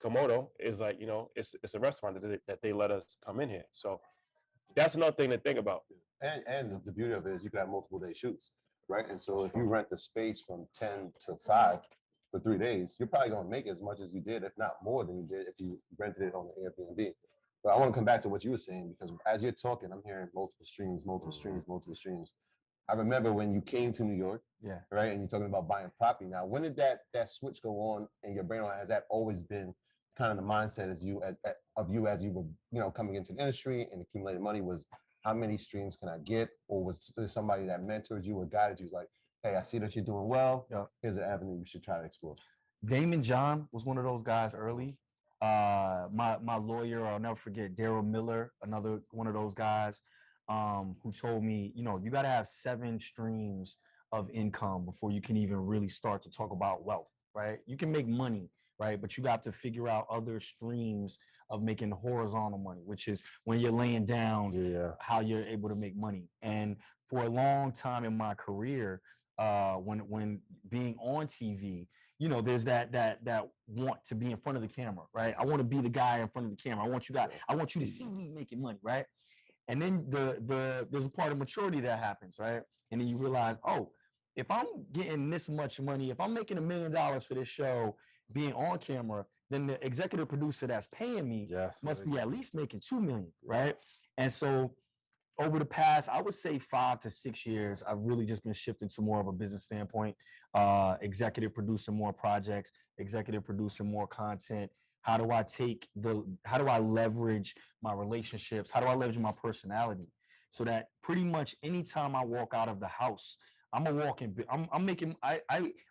A: Komodo is like, it's a restaurant that they let us come in here. So that's another thing to think about.
B: And the beauty of it is you can have multiple day shoots. Right. And so if you rent the space from 10 to 5 for 3 days, you're probably going to make as much as you did, if not more than you did if you rented it on the Airbnb. But I want to come back to what you were saying, because as you're talking, I'm hearing multiple streams. I remember when you came to New York, right, and you're talking about buying property. Now, when did that switch go on in your brain? Has that always been kind of the mindset as you were coming into the industry and accumulating money? Was how many streams can I get? Or was there somebody that mentored you or guided you? Was like, hey, I see that you're doing well. Here's an avenue you should try to explore.
C: Damon John was one of those guys early. My lawyer, I'll never forget, Daryl Miller, another one of those guys who told me, you got to have 7 streams of income before you can even really start to talk about wealth, right? You can make money, right? But you got to figure out other streams of making horizontal money, which is when you're laying down how you're able to make money. And for a long time in my career, when being on TV, there's that want to be in front of the camera, right? I want to be the guy in front of the camera. I want you to see me making money, right? And then there's a part of maturity that happens, right? And then you realize, oh, if I'm getting this much money, if I'm making $1 million for this show, being on camera, then the executive producer that's paying me
D: Yes,
C: must
D: very
C: be
D: good.
C: at least making 2 million, right? And so over the past, I would say 5 to 6 years, I've really just been shifting to more of a business standpoint, executive producing more projects, executive producing more content. How do I leverage my relationships? How do I leverage my personality so that pretty much anytime I walk out of the house, I'm I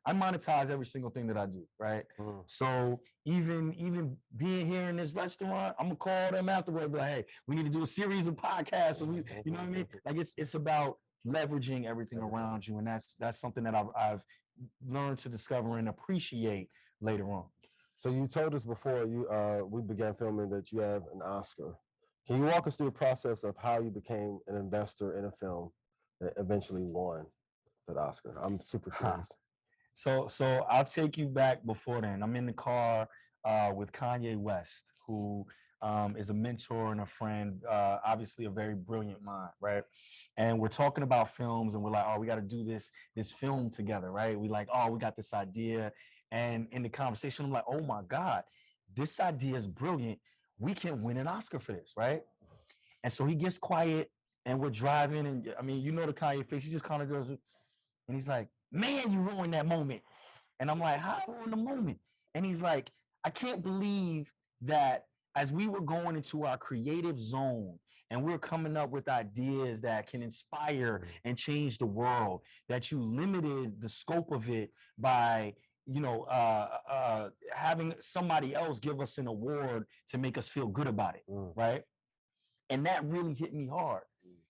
C: monetize every single thing that I do, right? So even being here in this restaurant, I'm gonna call them afterward, be like, hey, we need to do a series of podcasts. So you know what I mean? Like it's about leveraging everything around you, and that's something that I've learned to discover and appreciate later on.
D: So you told us before we began filming that you have an Oscar. Can you walk us through the process of how you became an investor in a film that eventually won that Oscar? I'm super curious.
C: So I'll take you back before then. I'm in the car with Kanye West, who is a mentor and a friend, obviously a very brilliant mind, right? And we're talking about films, and we're like, oh, we got to do this film together, right? We like, oh, we got this idea, and in the conversation, I'm like, oh my God, this idea is brilliant. We can win an Oscar for this, right? And so he gets quiet, and we're driving, and I mean, you know the Kanye face. He just kind of goes, and he's like, man, you ruined that moment. And I'm like, how I ruined the moment? And he's like, I can't believe that as we were going into our creative zone and we're coming up with ideas that can inspire and change the world, that you limited the scope of it by, having somebody else give us an award to make us feel good about it, right? And that really hit me hard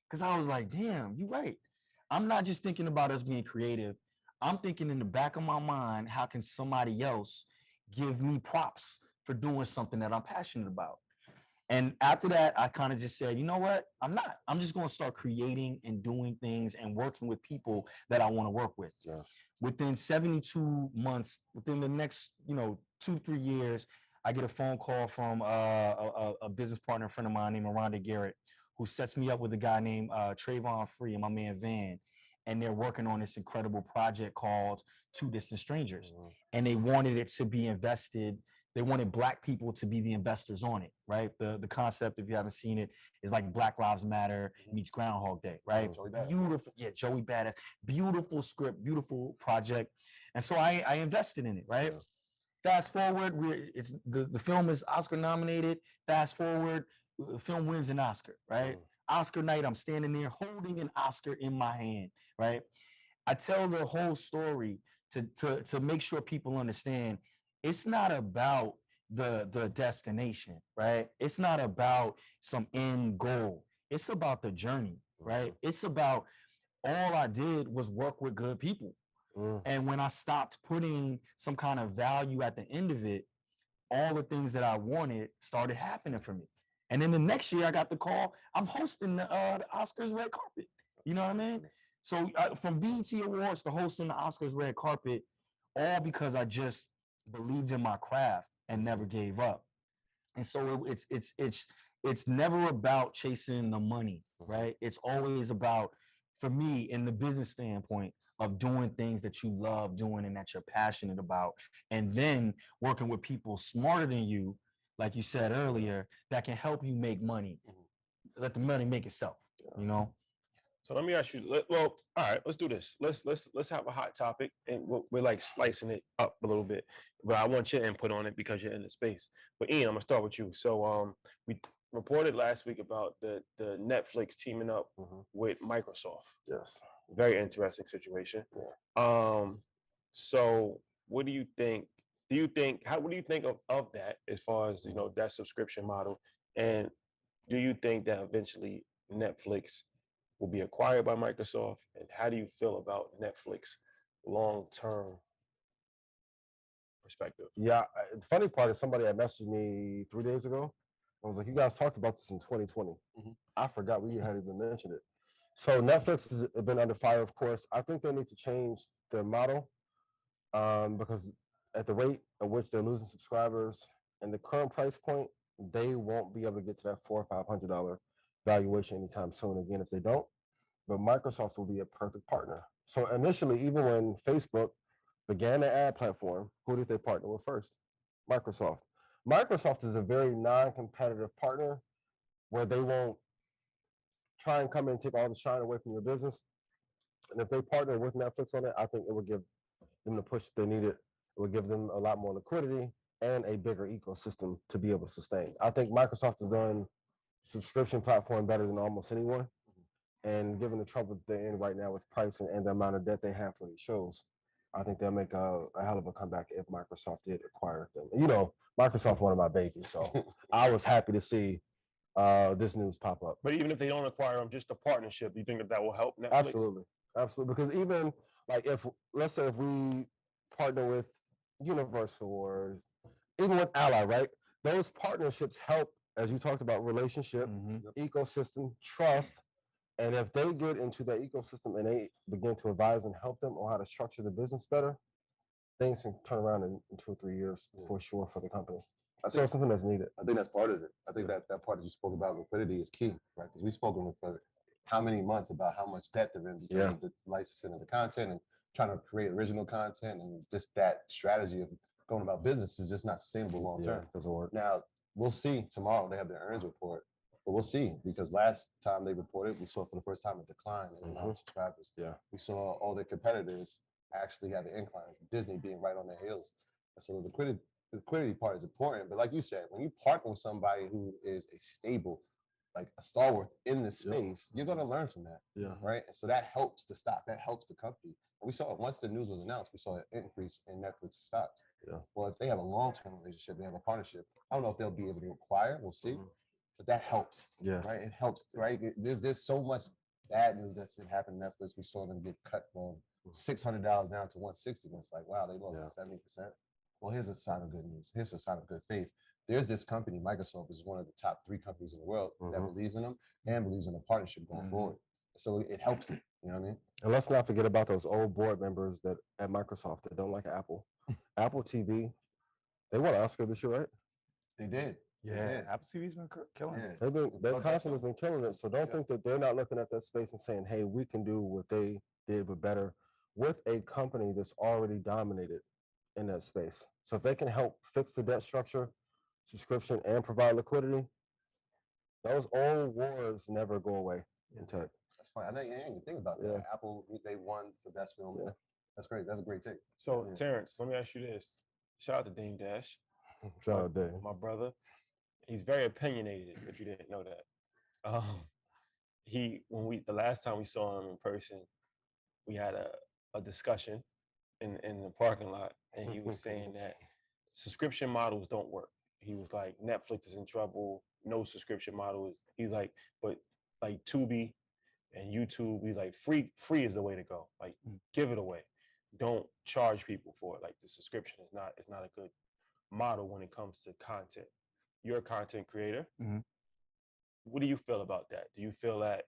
C: because I was like, damn, you're right. I'm not just thinking about us being creative. I'm thinking in the back of my mind, how can somebody else give me props for doing something that I'm passionate about? And after that, I kind of just said, you know what? I'm just going to start creating and doing things and working with people that I want to work with.
D: Yeah.
C: Within 72 months, within the next, 2-3 years, I get a phone call from a business partner, friend of mine named Miranda Garrett, who sets me up with a guy named Trayvon Free and my man Van. And they're working on this incredible project called Two Distant Strangers. And they wanted it to be invested. They wanted Black people to be the investors on it, right? The concept, if you haven't seen it, is like Black Lives Matter meets Groundhog Day, right? Beautiful, Joey Badass, beautiful script, beautiful project. And so I invested in it, right? Fast forward, the film is Oscar nominated. Fast forward, the film wins an Oscar, right? Oscar night, I'm standing there holding an Oscar in my hand, right? I tell the whole story to make sure people understand it's not about the destination, right? It's not about some end goal. It's about the journey, right? It's about all I did was work with good people. And when I stopped putting some kind of value at the end of it, all the things that I wanted started happening for me. And then the next year I got the call, I'm hosting the Oscars red carpet. You know what I mean? So from BET Awards to hosting the Oscars red carpet, all because I just believed in my craft and never gave up. And so it's never about chasing the money, right? It's always about, for me, in the business standpoint, of doing things that you love doing and that you're passionate about, and then working with people smarter than you, like you said earlier, that can help you make money. Let the money make itself,
A: So let me ask you. All right, let's do this. Let's have a hot topic, and we're like slicing it up a little bit. But I want your input on it because you're in the space. But Ian, I'm gonna start with you. So we reported last week about the Netflix teaming up with Microsoft.
B: Yes.
A: Very interesting situation.
B: Yeah.
A: So what do you think? What do you think of that as far as that subscription model? And do you think that eventually Netflix will be acquired by Microsoft? And how do you feel about Netflix long-term perspective?
D: Yeah, the funny part is somebody had messaged me 3 days ago. I was like, you guys talked about this in 2020. I forgot we hadn't even mentioned it. So Netflix has been under fire, of course. I think they need to change their model because at the rate at which they're losing subscribers and the current price point, they won't be able to get to that $400 or $500 valuation anytime soon again if they don't. But Microsoft will be a perfect partner. So initially, even when Facebook began their ad platform, who did they partner with first? Microsoft. Microsoft is a very non-competitive partner where they won't try and come in and take all the shine away from your business. And if they partner with Netflix on it, I think it would give them the push they needed. It would give them a lot more liquidity and a bigger ecosystem to be able to sustain. I think Microsoft has done subscription platform better than almost anyone. And given the trouble that they're in right now with pricing and the amount of debt they have for these shows, I think they'll make a hell of a comeback if Microsoft did acquire them. You know, Microsoft one of my babies, so I was happy to see this news pop up.
A: But even if they don't acquire them, just a partnership, you think that will help Netflix?
D: Absolutely, absolutely. Because even like if let's say if we partner with Universal or even with Ally, right? Those partnerships help, as you talked about, relationship, ecosystem, trust. And if they get into that ecosystem and they begin to advise and help them on how to structure the business better, things can turn around in 2 or 3 years for sure for the company. So it's something that's needed.
B: I think that's part of it. I think that part that you spoke about liquidity is key, right? Because we've spoken for how many months about how much debt they're in because of the licensing of the content and trying to create original content, and just that strategy of going about business is just not sustainable long term.
D: Doesn't work.
B: Now we'll see tomorrow. They have their earnings report, but we'll see, because last time they reported, we saw for the first time a decline in the amount of subscribers. We saw all their competitors actually have an incline. Disney being right on their heels. And so the liquidity part is important. But like you said, when you partner with somebody who is a stable, like a stalwart in the space, you're going to learn from that. Right. And so that helps the stock. That helps the company. And we saw it once the news was announced, we saw an increase in Netflix stock. Well, if they have a long-term relationship, they have a partnership, I don't know if they'll be able to acquire. We'll see. But that helps. Right. It helps. Right. There's so much bad news that's been happening to Netflix. We saw them get cut from $600 down to $160. It's like, wow, they lost 70%. Well, here's a sign of good news. Here's a sign of good faith. There's this company, Microsoft is one of the top 3 companies in the world that believes in them and believes in a partnership going forward. So it helps it. You know what I mean?
D: And let's not forget about those old board members that at Microsoft that don't like Apple. Apple TV, they won an Oscar this year, right?
B: They did.
C: Yeah, Apple TV's been killing it.
D: Their content has been killing it. So don't think that they're not looking at that space and saying, hey, we can do what they did, but better with a company that's already dominated in that space. So if they can help fix the debt structure, subscription, and provide liquidity, those old wars never go away in tech.
B: That's fine. I know you didn't even think about that. Apple, they won for best film. That's great. That's a great take.
A: So Terrence, let me ask you this. Shout out to Dame Dash.
D: Shout out Dame.
A: My brother. He's very opinionated, if you didn't know that. The last time we saw him in person, we had a discussion in the parking lot, and he was saying that subscription models don't work. He was like, Netflix is in trouble, no subscription model is, he's like, but like Tubi and YouTube, he's like, free is the way to go. Like, give it away. Don't charge people for it. Like, the subscription is not a good model when it comes to content. You're a content creator. What do you feel about that? Do you feel that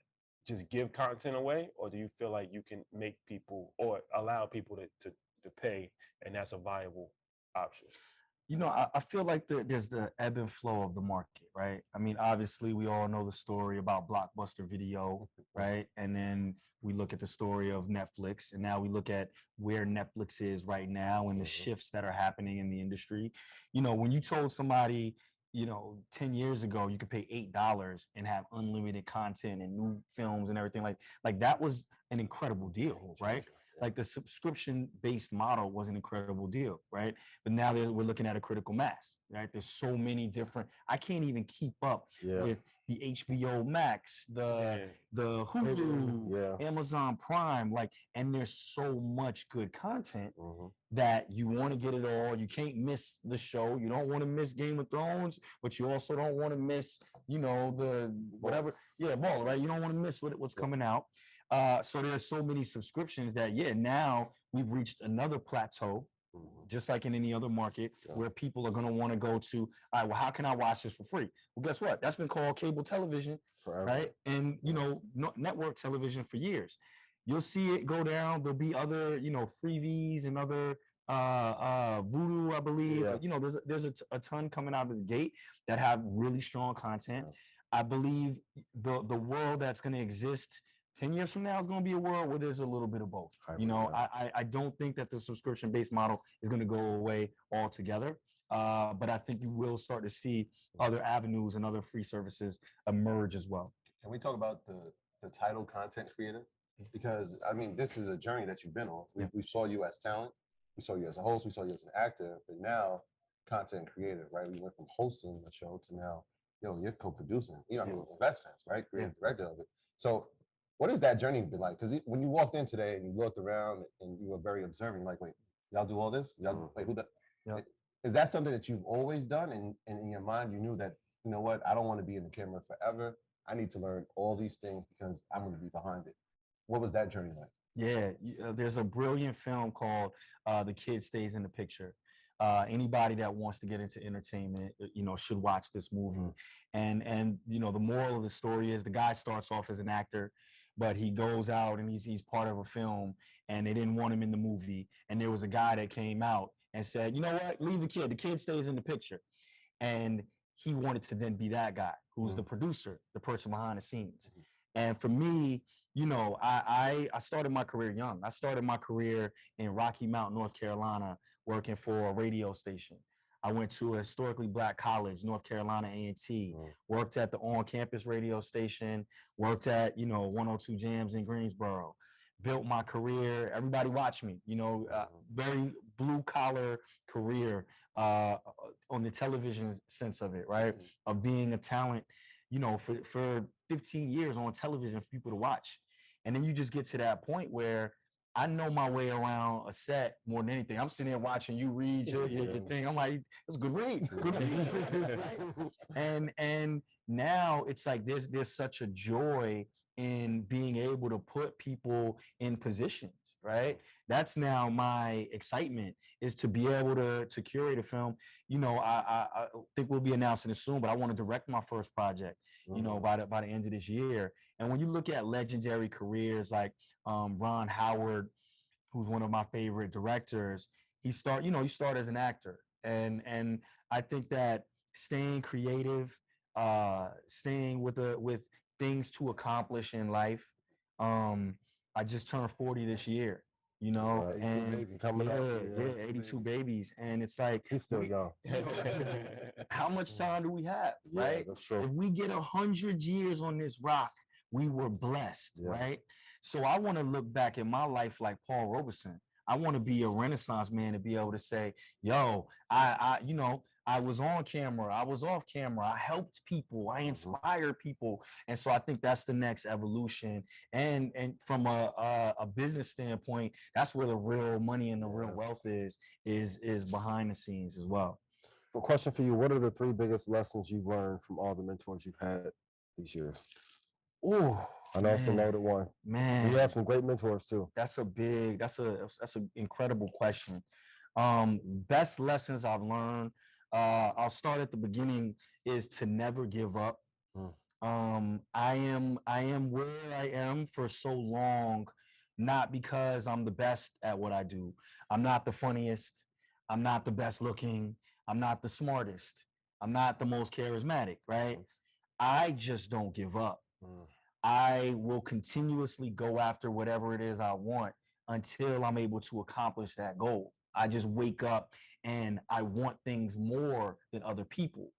A: just give content away, or do you feel like you can make people or allow people to pay, and that's a viable option?
C: You know, I feel like there's the ebb and flow of the market, right? I mean, obviously, we all know the story about Blockbuster Video, right? And then we look at the story of Netflix, and now we look at where Netflix is right now and the shifts that are happening in the industry. You know, when you told somebody, 10 years ago, you could pay $8 and have unlimited content and new films and everything, like that was an incredible deal, right? Like the subscription-based model was an incredible deal, right? But now we're looking at a critical mass, right? There's so many different. I can't even keep up with the HBO Max, the Hulu, Amazon Prime, and there's so much good content that you want to get it all. You can't miss the show. You don't want to miss Game of Thrones, but you also don't want to miss, the whatever. Ball, right? You don't want to miss what's coming out. So there's so many subscriptions that, now we've reached another plateau, just like in any other market, where people are going to want to go to, all right, well, how can I watch this for free? Well, guess what? That's been called cable television, forever. Right? And, network television for years. You'll see it go down. There'll be other, freebies and other Voodoo, I believe. There's a ton coming out of the gate that have really strong content. I believe the world that's going to exist 10 years from now, it's going to be a world where there's a little bit of both.
D: Hybrid,
C: You know,
D: yeah.
C: I don't think that the subscription-based model is going to go away altogether. But I think you will start to see other avenues and other free services emerge as well.
B: Can we talk about the title content creator? Because I mean, this is a journey that you've been on. We saw you as talent, we saw you as a host, we saw you as an actor, but now content creator, right? We went from hosting a show to now, you're co-producing. I mean, Invest Fans, right? Creative director of it. So what has that journey been like? Because when you walked in today and you looked around and you were very observing, like, wait, y'all do all this? Y'all, wait, who does?
C: Yep.
B: Is that something that you've always done? And in your mind, you knew that, you know what, I don't want to be in the camera forever. I need to learn all these things because I'm going to be behind it. What was that journey like?
C: Yeah, there's a brilliant film called The Kid Stays in the Picture. Anybody that wants to get into entertainment, should watch this movie. And the moral of the story is the guy starts off as an actor, but he goes out and he's part of a film, and they didn't want him in the movie. And there was a guy that came out and said, you know what, leave the kid. The kid stays in the picture. And he wanted to then be that guy who's the producer, the person behind the scenes. And for me, I started my career young. I started my career in Rocky Mount, North Carolina, working for a radio station. I went to a historically Black college, North Carolina A&T, worked at the on-campus radio station, worked at, 102 Jams in Greensboro, built my career. Everybody watched me, very blue-collar career on the television sense of it, right? Of being a talent, for 15 years on television for people to watch. And then you just get to that point where I know my way around a set more than anything. I'm sitting there watching you read your thing. I'm like, it was a good read. Good read. Right? And now it's like there's such a joy in being able to put people in positions, right? That's now my excitement, is to be able to curate a film. I think we'll be announcing it soon, but I want to direct my first project, by the end of this year. And when you look at legendary careers like Ron Howard, who's one of my favorite directors, he started as an actor. And I think that staying creative, staying with things to accomplish in life. I just turned 40 this year, and
D: coming up.
C: 82 babies. And it's like,
D: he's still young.
C: How much time do we have, right?
D: That's true.
C: If we get 100 years on this rock, we were blessed, right? So I want to look back in my life like Paul Robeson. I want to be a Renaissance man to be able to say, yo, I was on camera, I was off camera, I helped people, I inspired people. And so I think that's the next evolution. And from a business standpoint, that's where the real money and the real wealth is behind the scenes as well.
D: A question for you: what are the 3 biggest lessons you've learned from all the mentors you've had these years?
C: Oh,
D: I know it's a loaded one.
C: Man,
D: you have some great mentors too.
C: That's an incredible question. Best lessons I've learned. I'll start at the beginning, is to never give up. I am where I am for so long, not because I'm the best at what I do. I'm not the funniest. I'm not the best looking. I'm not the smartest. I'm not the most charismatic, right? I just don't give up. I will continuously go after whatever it is I want until I'm able to accomplish that goal. I just wake up and I want things more than other people.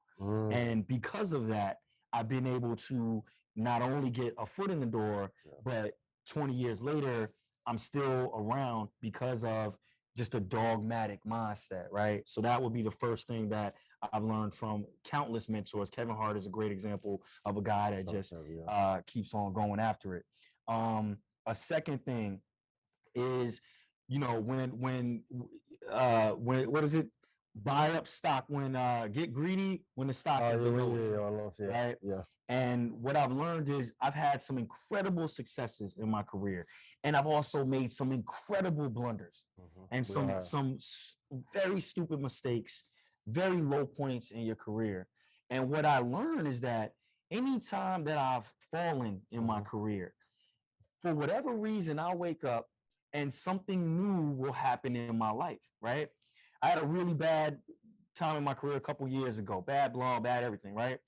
C: And because of that, I've been able to not only get a foot in the door, but 20 years later, I'm still around because of just a dogmatic mindset, right? So that would be the first thing that I've learned from countless mentors. Kevin Hart is a great example of a guy that just keeps on going after it. A second thing is, when what is it? Buy up stock when get greedy when the stock is the lowest, right? Yeah. And what I've learned is I've had some incredible successes in my career, and I've also made some incredible blunders and some very stupid mistakes, very low points in your career. And what I learned is that anytime that I've fallen in my career, for whatever reason, I'll wake up and something new will happen in my life, right? I had a really bad time in my career a couple years ago, bad blonde, bad everything, right?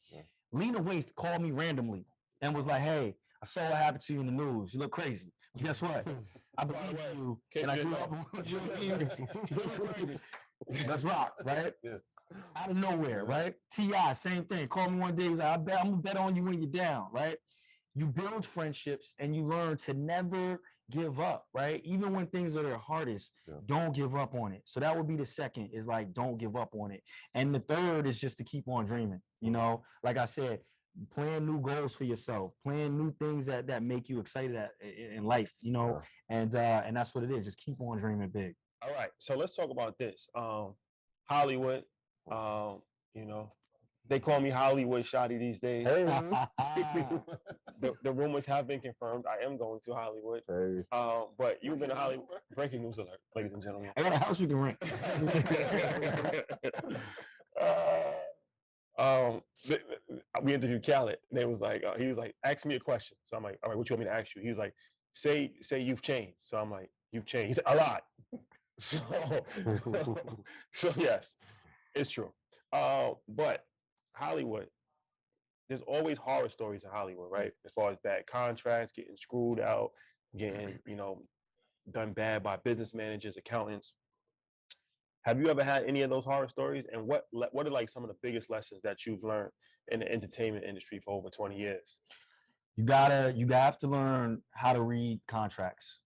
C: Lena Waithe called me randomly and was like, hey, I saw what happened to you in the news. You look crazy. But guess what? I believe in you, and I grew up with you. Let's rock, right?
B: Yeah.
C: Out of nowhere, right? T.I., same thing. Called me one day. He's like, I'm gonna bet on you when you're down, right? You build friendships and you learn to never give up, right? Even when things are their hardest, don't give up on it. So that would be the second, is like, don't give up on it. And the third is just to keep on dreaming. You know, like I said, plan new goals for yourself, plan new things that make you excited in life, you know, and that's what it is. Just keep on dreaming big.
A: All right, so let's talk about this. Hollywood, you know, they call me Hollywood Shotty these days.
D: Hey.
A: The rumors have been confirmed. I am going to Hollywood.
D: Hey.
A: But you've been to Hollywood. Breaking news alert, ladies and gentlemen.
C: I got a house you can rent.
A: We interviewed Khaled. And he was like, ask me a question. So I'm like, all right, what you want me to ask you? He was like, say you've changed. So I'm like, you've changed. He said, a lot. So yes, it's true. But Hollywood, there's always horror stories in Hollywood, right? As far as bad contracts, getting screwed out, getting, you know, done bad by business managers, accountants. Have you ever had any of those horror stories? And what are like some of the biggest lessons that you've learned in the entertainment industry for over 20 years?
C: You have to learn how to read contracts.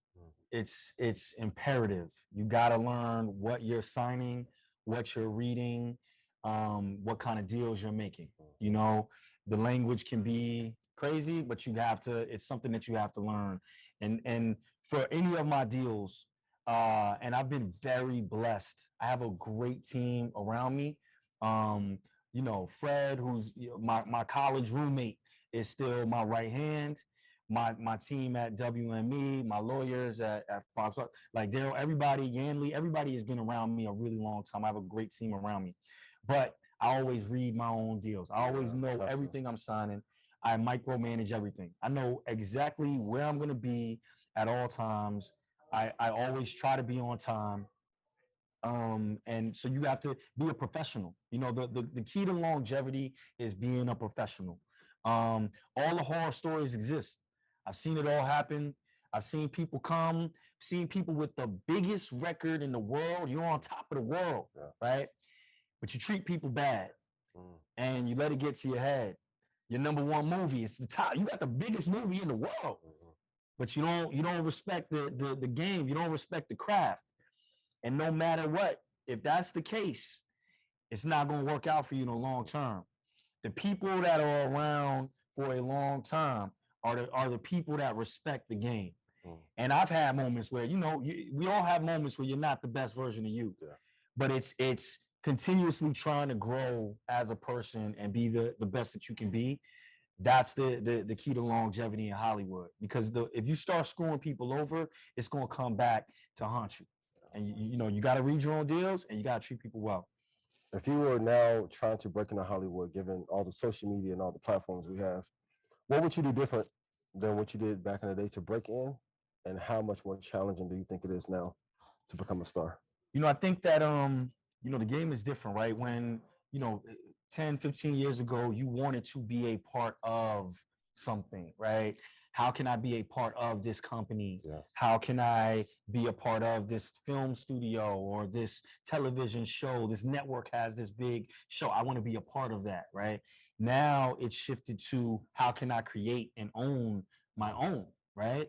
C: It's imperative. You got to learn what you're signing, what you're reading, what kind of deals you're making. You know, the language can be crazy, but it's something that you have to learn. And for any of my deals, and I've been very blessed. I have a great team around me. You know, Fred, who's my college roommate, is still my right hand. My team at WME, my lawyers at Fox, like Daryl, everybody, Yanley, everybody has been around me a really long time. I have a great team around me, but I always read my own deals. I always know everything I'm signing. I micromanage everything. I know exactly where I'm going to be at all times. I always try to be on time. And so you have to be a professional. You know, the key to longevity is being a professional. All the horror stories exist. I've seen it all happen. I've seen people come, seen people with the biggest record in the world. You're on top of the world, right? But you treat people bad and you let it get to your head. Your number one movie, it's the top. You got the biggest movie in the world, but you don't respect the game. You don't respect the craft. And no matter what, if that's the case, it's not going to work out for you in the long term. The people that are around for a long time are the people that respect the game. And I've had moments where, you know, we all have moments where you're not the best version of you, but it's continuously trying to grow as a person and be the best that you can be. That's the key to longevity in Hollywood, because if you start screwing people over, it's going to come back to haunt you. And you know, you got to read your own deals and you got to treat people well.
D: If you were now trying to break into Hollywood, given all the social media and all the platforms we have, what would you do different than what you did back in the day to break in? And how much more challenging do you think it is now to become a star?
C: You know, I think that, you know, the game is different, right? When, you know, 10, 15 years ago, you wanted to be a part of something, right? How can I be a part of this company? How can I be a part of this film studio or this television show? This network has this big show. I want to be a part of that, right? Now it's shifted to how can I create and own my own, right?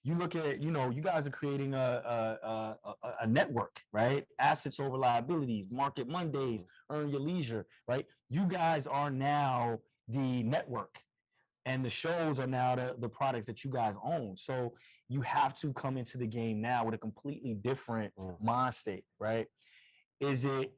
C: You look at, you know, you guys are creating a network, right? Assets over liabilities, Market Mondays, Earn Your Leisure, right? You guys are now the network. And the shows are now the products that you guys own. So you have to come into the game now with a completely different mind state, right? Is it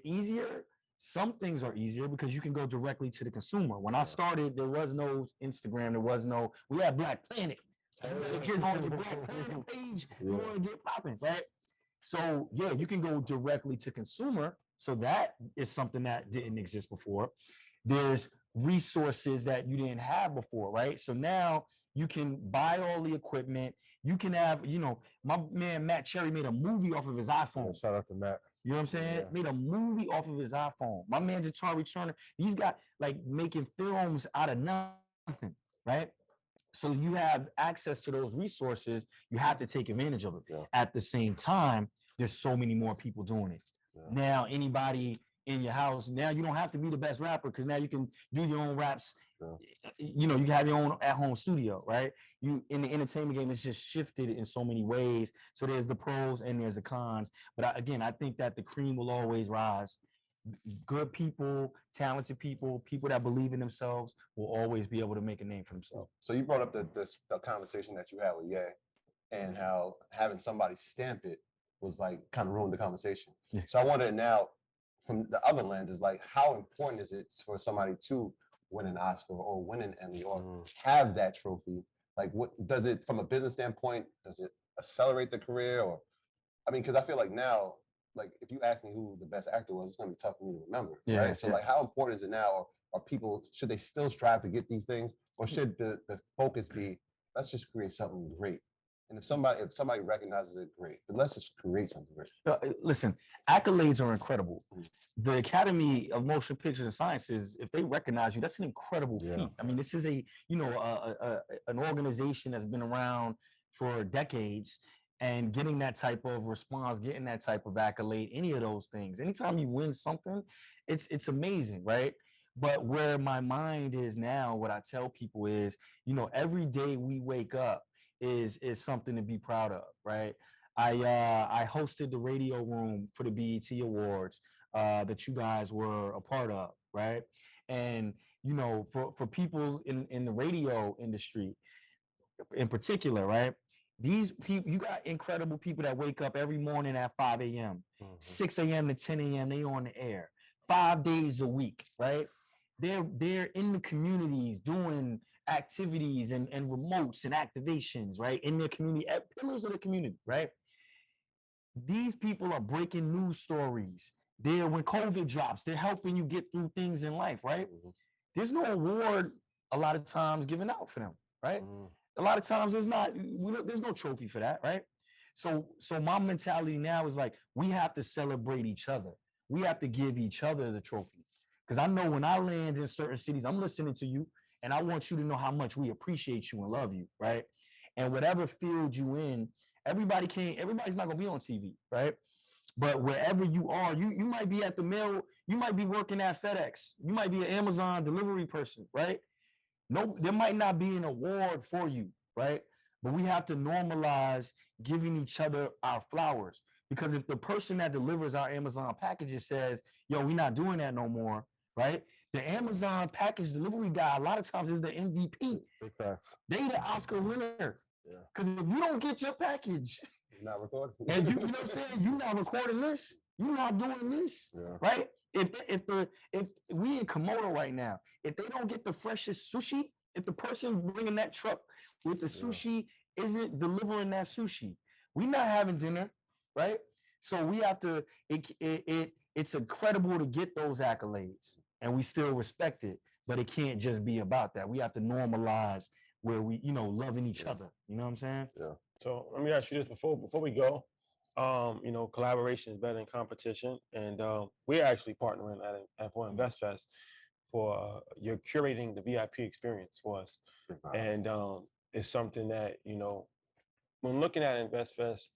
C: easier? Some things are easier because you can go directly to the consumer. When I started, there was no Instagram. We had Black Planet. If you're on the Black Planet page, you want to get popping, right? So yeah, you can go directly to consumer. So that is something that didn't exist before. There's resources that you didn't have before, right? So now you can buy all the equipment. You can have, you know, my man Matt Cherry made a movie off of his iPhone.
D: Shout out to Matt.
C: You know what I'm saying? Made a movie off of his iPhone. My man Jatari Turner, he's got like making films out of nothing, right? So you have access to those resources. You have to take advantage of it.
B: Yeah.
C: At the same time, there's so many more people doing it.
B: Yeah.
C: Now, anybody in your house, now you don't have to be the best rapper because now you can do your own raps.
B: Yeah.
C: You know, you can have your own at-home studio, right? You in the entertainment game, it's just shifted in so many ways. So there's the pros and there's the cons. But again, I think that the cream will always rise. Good people, talented people, people that believe in themselves will always be able to make a name for themselves.
B: So you brought up the conversation that you had with Ye and how having somebody stamp it was like kind of ruined the conversation.
C: Yeah.
B: So I wonder now from the other lens is like, how important is it for somebody to win an Oscar or win an Emmy or have that trophy? Like, what does it, from a business standpoint, does it accelerate the career? Or, I mean, because I feel like now, like if you ask me who the best actor was, it's gonna be tough for me to remember, right? So like, how important is it now? Or are people, should they still strive to get these things? Or should the focus be, let's just create something great? And if somebody recognizes it, great. But let's just create something great.
C: Listen, accolades are incredible. The Academy of Motion Pictures and Sciences, if they recognize you, that's an incredible feat. I mean, this is an organization that's been around for decades, and getting that type of response, getting that type of accolade, any of those things. Anytime you win something, it's amazing, right? But where my mind is now, what I tell people is, every day we wake up is something to be proud of, right? I hosted the radio room for the BET Awards that you guys were a part of, right? And for people in the radio industry in particular, right? These people, you got incredible people that wake up every morning at 5 a.m., 6 a.m. to 10 a.m. They on the air 5 days a week, right? They're in the communities doing activities and remotes and activations, right? In their community, pillars of the community, right? These people are breaking news stories. When COVID drops, they're helping you get through things in life, right? There's no award a lot of times given out for them, right? A lot of times there's no trophy for that, right? So my mentality now is like, we have to celebrate each other. We have to give each other the trophy. Because I know when I land in certain cities, I'm listening to you, and I want you to know how much we appreciate you and love you, right? And whatever field you in, everybody's not gonna be on TV, right? But wherever you are, you might be at the mill, you might be working at FedEx, you might be an Amazon delivery person, right? No, there might not be an award for you, right? But we have to normalize giving each other our flowers. Because if the person that delivers our Amazon packages says, yo, we're not doing that no more, right? The Amazon package delivery guy, a lot of times, is the MVP.
D: Big facts.
C: They the Oscar winner.
B: Yeah.
C: Because if you don't get your package,
B: You're not recording.
C: and you know what I'm saying, you're not recording this, you're not doing this, right? If we in Komodo right now, if they don't get the freshest sushi, if the person bringing that truck with the sushi isn't delivering that sushi, we're not having dinner, right? So we have to. It's incredible to get those accolades, and we still respect it, but it can't just be about that. We have to normalize where we, loving each other. You know what I'm saying?
B: Yeah.
A: So let me ask you this before we go. Collaboration is better than competition, and we're actually partnering for InvestFest for you're curating the VIP experience for us, and it's something that when looking at InvestFest,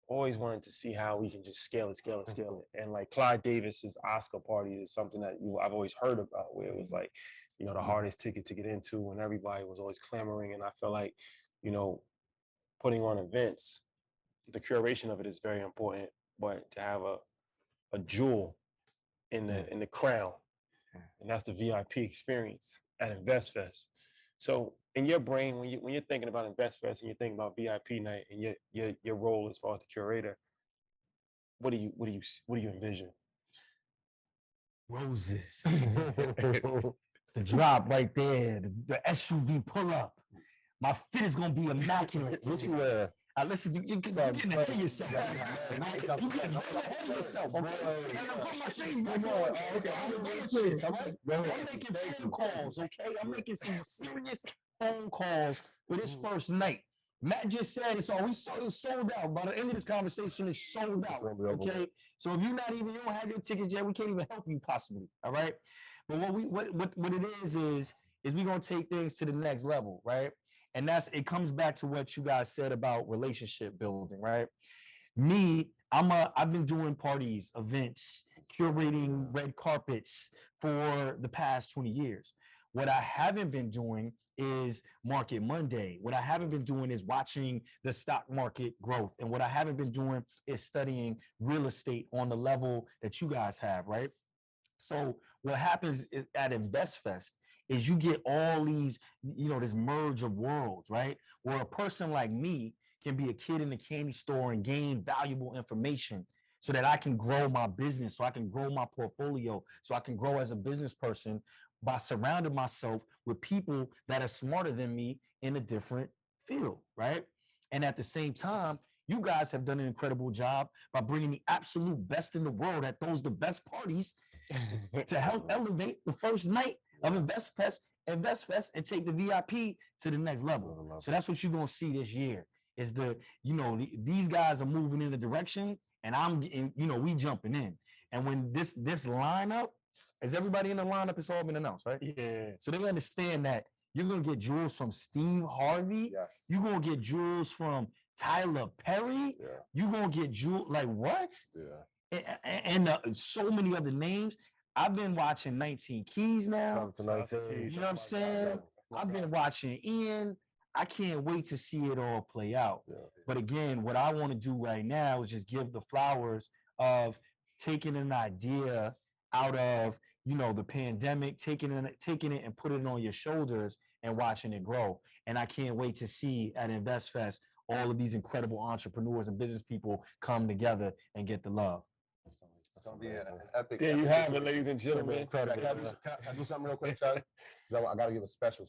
A: always wanted to see how we can just scale it. And like Clyde Davis's Oscar party is something that I've always heard about, where it was like, the hardest ticket to get into, and everybody was always clamoring. And I feel like, putting on events, the curation of it is very important, but to have a jewel in the crown, and that's the VIP experience at InvestFest. So in your brain, when you're thinking about InvestFest and you're thinking about VIP night and your role as far as the curator, what do you envision?
C: Roses. The drop right there, the SUV pull up. My fit is gonna be immaculate.
D: What you wear?
C: Listen, you're getting ahead of yourself. You're getting ahead of yourself, bro. I'm making phone calls, okay? I'm making some serious phone calls for this first night. Matt just said it's sold out. By the end of this conversation, it's sold out. Okay. So if you don't have your tickets yet, we can't even help you possibly. All right. But what it is is we're gonna take things to the next level, right? And it comes back to what you guys said about relationship building, right? Me, I've been doing parties, events, curating red carpets for the past 20 years. What I haven't been doing is Market Monday. What I haven't been doing is watching the stock market growth. And what I haven't been doing is studying real estate on the level that you guys have, right? So what happens at InvestFest is you get all these, this merge of worlds, right? Where a person like me can be a kid in the candy store and gain valuable information so that I can grow my business, so I can grow my portfolio, so I can grow as a business person by surrounding myself with people that are smarter than me in a different field, right? And at the same time, you guys have done an incredible job by bringing the absolute best in the world at the best parties to help elevate the first night of InvestFest and take the VIP to the next level. So that's what you're gonna see this year. Is these guys are moving in a direction, and we jumping in. And when this lineup, is everybody in the lineup? It's all been announced, right?
A: Yeah.
C: So they understand that you're gonna get jewels from Steve Harvey.
B: Yes.
C: You're gonna get jewels from Tyler Perry.
B: Yeah.
C: You're gonna get jewels like what?
B: Yeah.
C: And so many other names. I've been watching 19 Keys now.
D: Come to 19.
C: You know what I'm saying? I've been watching Ian. I can't wait to see it all play out.
B: Yeah.
C: But again, what I want to do right now is just give the flowers of taking an idea out of, the pandemic, taking it and putting it on your shoulders and watching it grow. And I can't wait to see at InvestFest all of these incredible entrepreneurs and business people come together and get the love.
B: It's gonna be an epic.
A: There you have it, ladies and gentlemen.
B: Can I do something real quick, Charlie? Because I got to give a special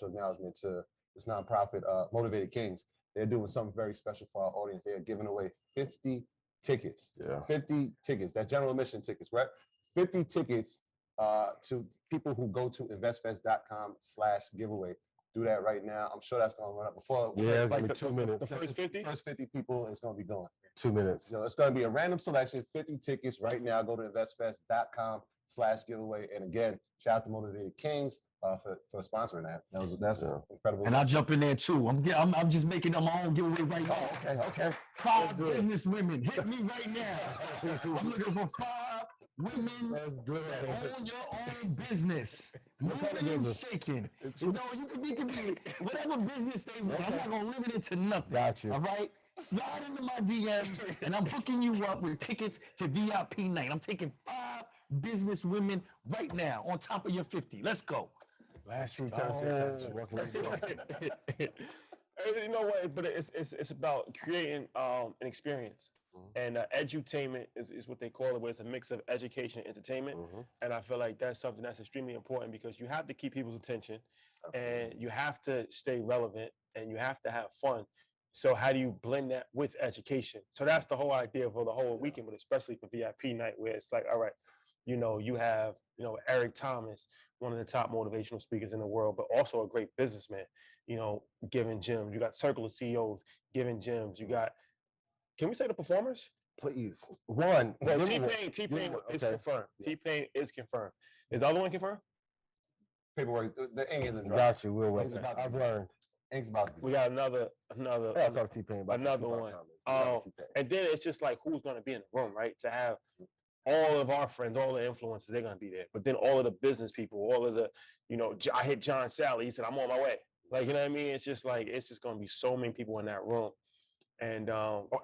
B: acknowledgement to this nonprofit, Motivated Kings. They're doing something very special for our audience. They are giving away 50 tickets.
D: Yeah.
B: 50 tickets. That general admission tickets, right? 50 tickets to people who go to investfest.com/giveaway. Do that right now. I'm sure that's going to run up before.
D: Yeah, it's going to be 2 minutes.
A: The first 50?
B: First 50 people, it's going to be going.
D: 2 minutes.
B: It's going to be a random selection, 50 tickets right now. Go to investfest.com/giveaway. And again, shout out to Motivated Kings for sponsoring that. That's incredible.
C: And I'll jump in there too. I'm just making my own giveaway right now.
B: Oh, okay.
C: 5 business women, hit me right now. I'm looking for 5 women
D: That's good.
C: that own your own business. Moving and shaking. You can be whatever business they want. I'm not gonna limit it to nothing.
D: Got you.
C: All right. Slide into my DMs and I'm hooking you up with tickets to VIP night. I'm taking 5 business women right now on top of your 50. Let's go.
D: Last 2
A: You know what? But it's about creating an experience. And edutainment is what they call it, where it's a mix of education and entertainment. And I feel like that's something that's extremely important because you have to keep people's attention and you have to stay relevant and you have to have fun. So how do you blend that with education? So that's the whole idea for the whole weekend, but especially for VIP night, where it's like, all right, you have, Eric Thomas, one of the top motivational speakers in the world, but also a great businessman, giving gems. You got Circle of CEOs giving gems. You got, can we say the performers?
D: Please. One.
A: Well, T-Pain is confirmed. T-Pain is confirmed. Is the other one confirmed?
B: Paperwork. The ink isn't dry.
D: Got you. We'll wait.
B: I've learned. Ink's about to be.
A: We got another.
D: Yeah, I'll talk to T-Pain about
A: another one. And then it's just like who's going to be in the room, right? To have all of our friends, all the influencers, they're going to be there. But then all of the business people, all of the, I hit John Sally. He said, I'm on my way. Like, you know what I mean? It's just like, it's just going to be so many people in that room. And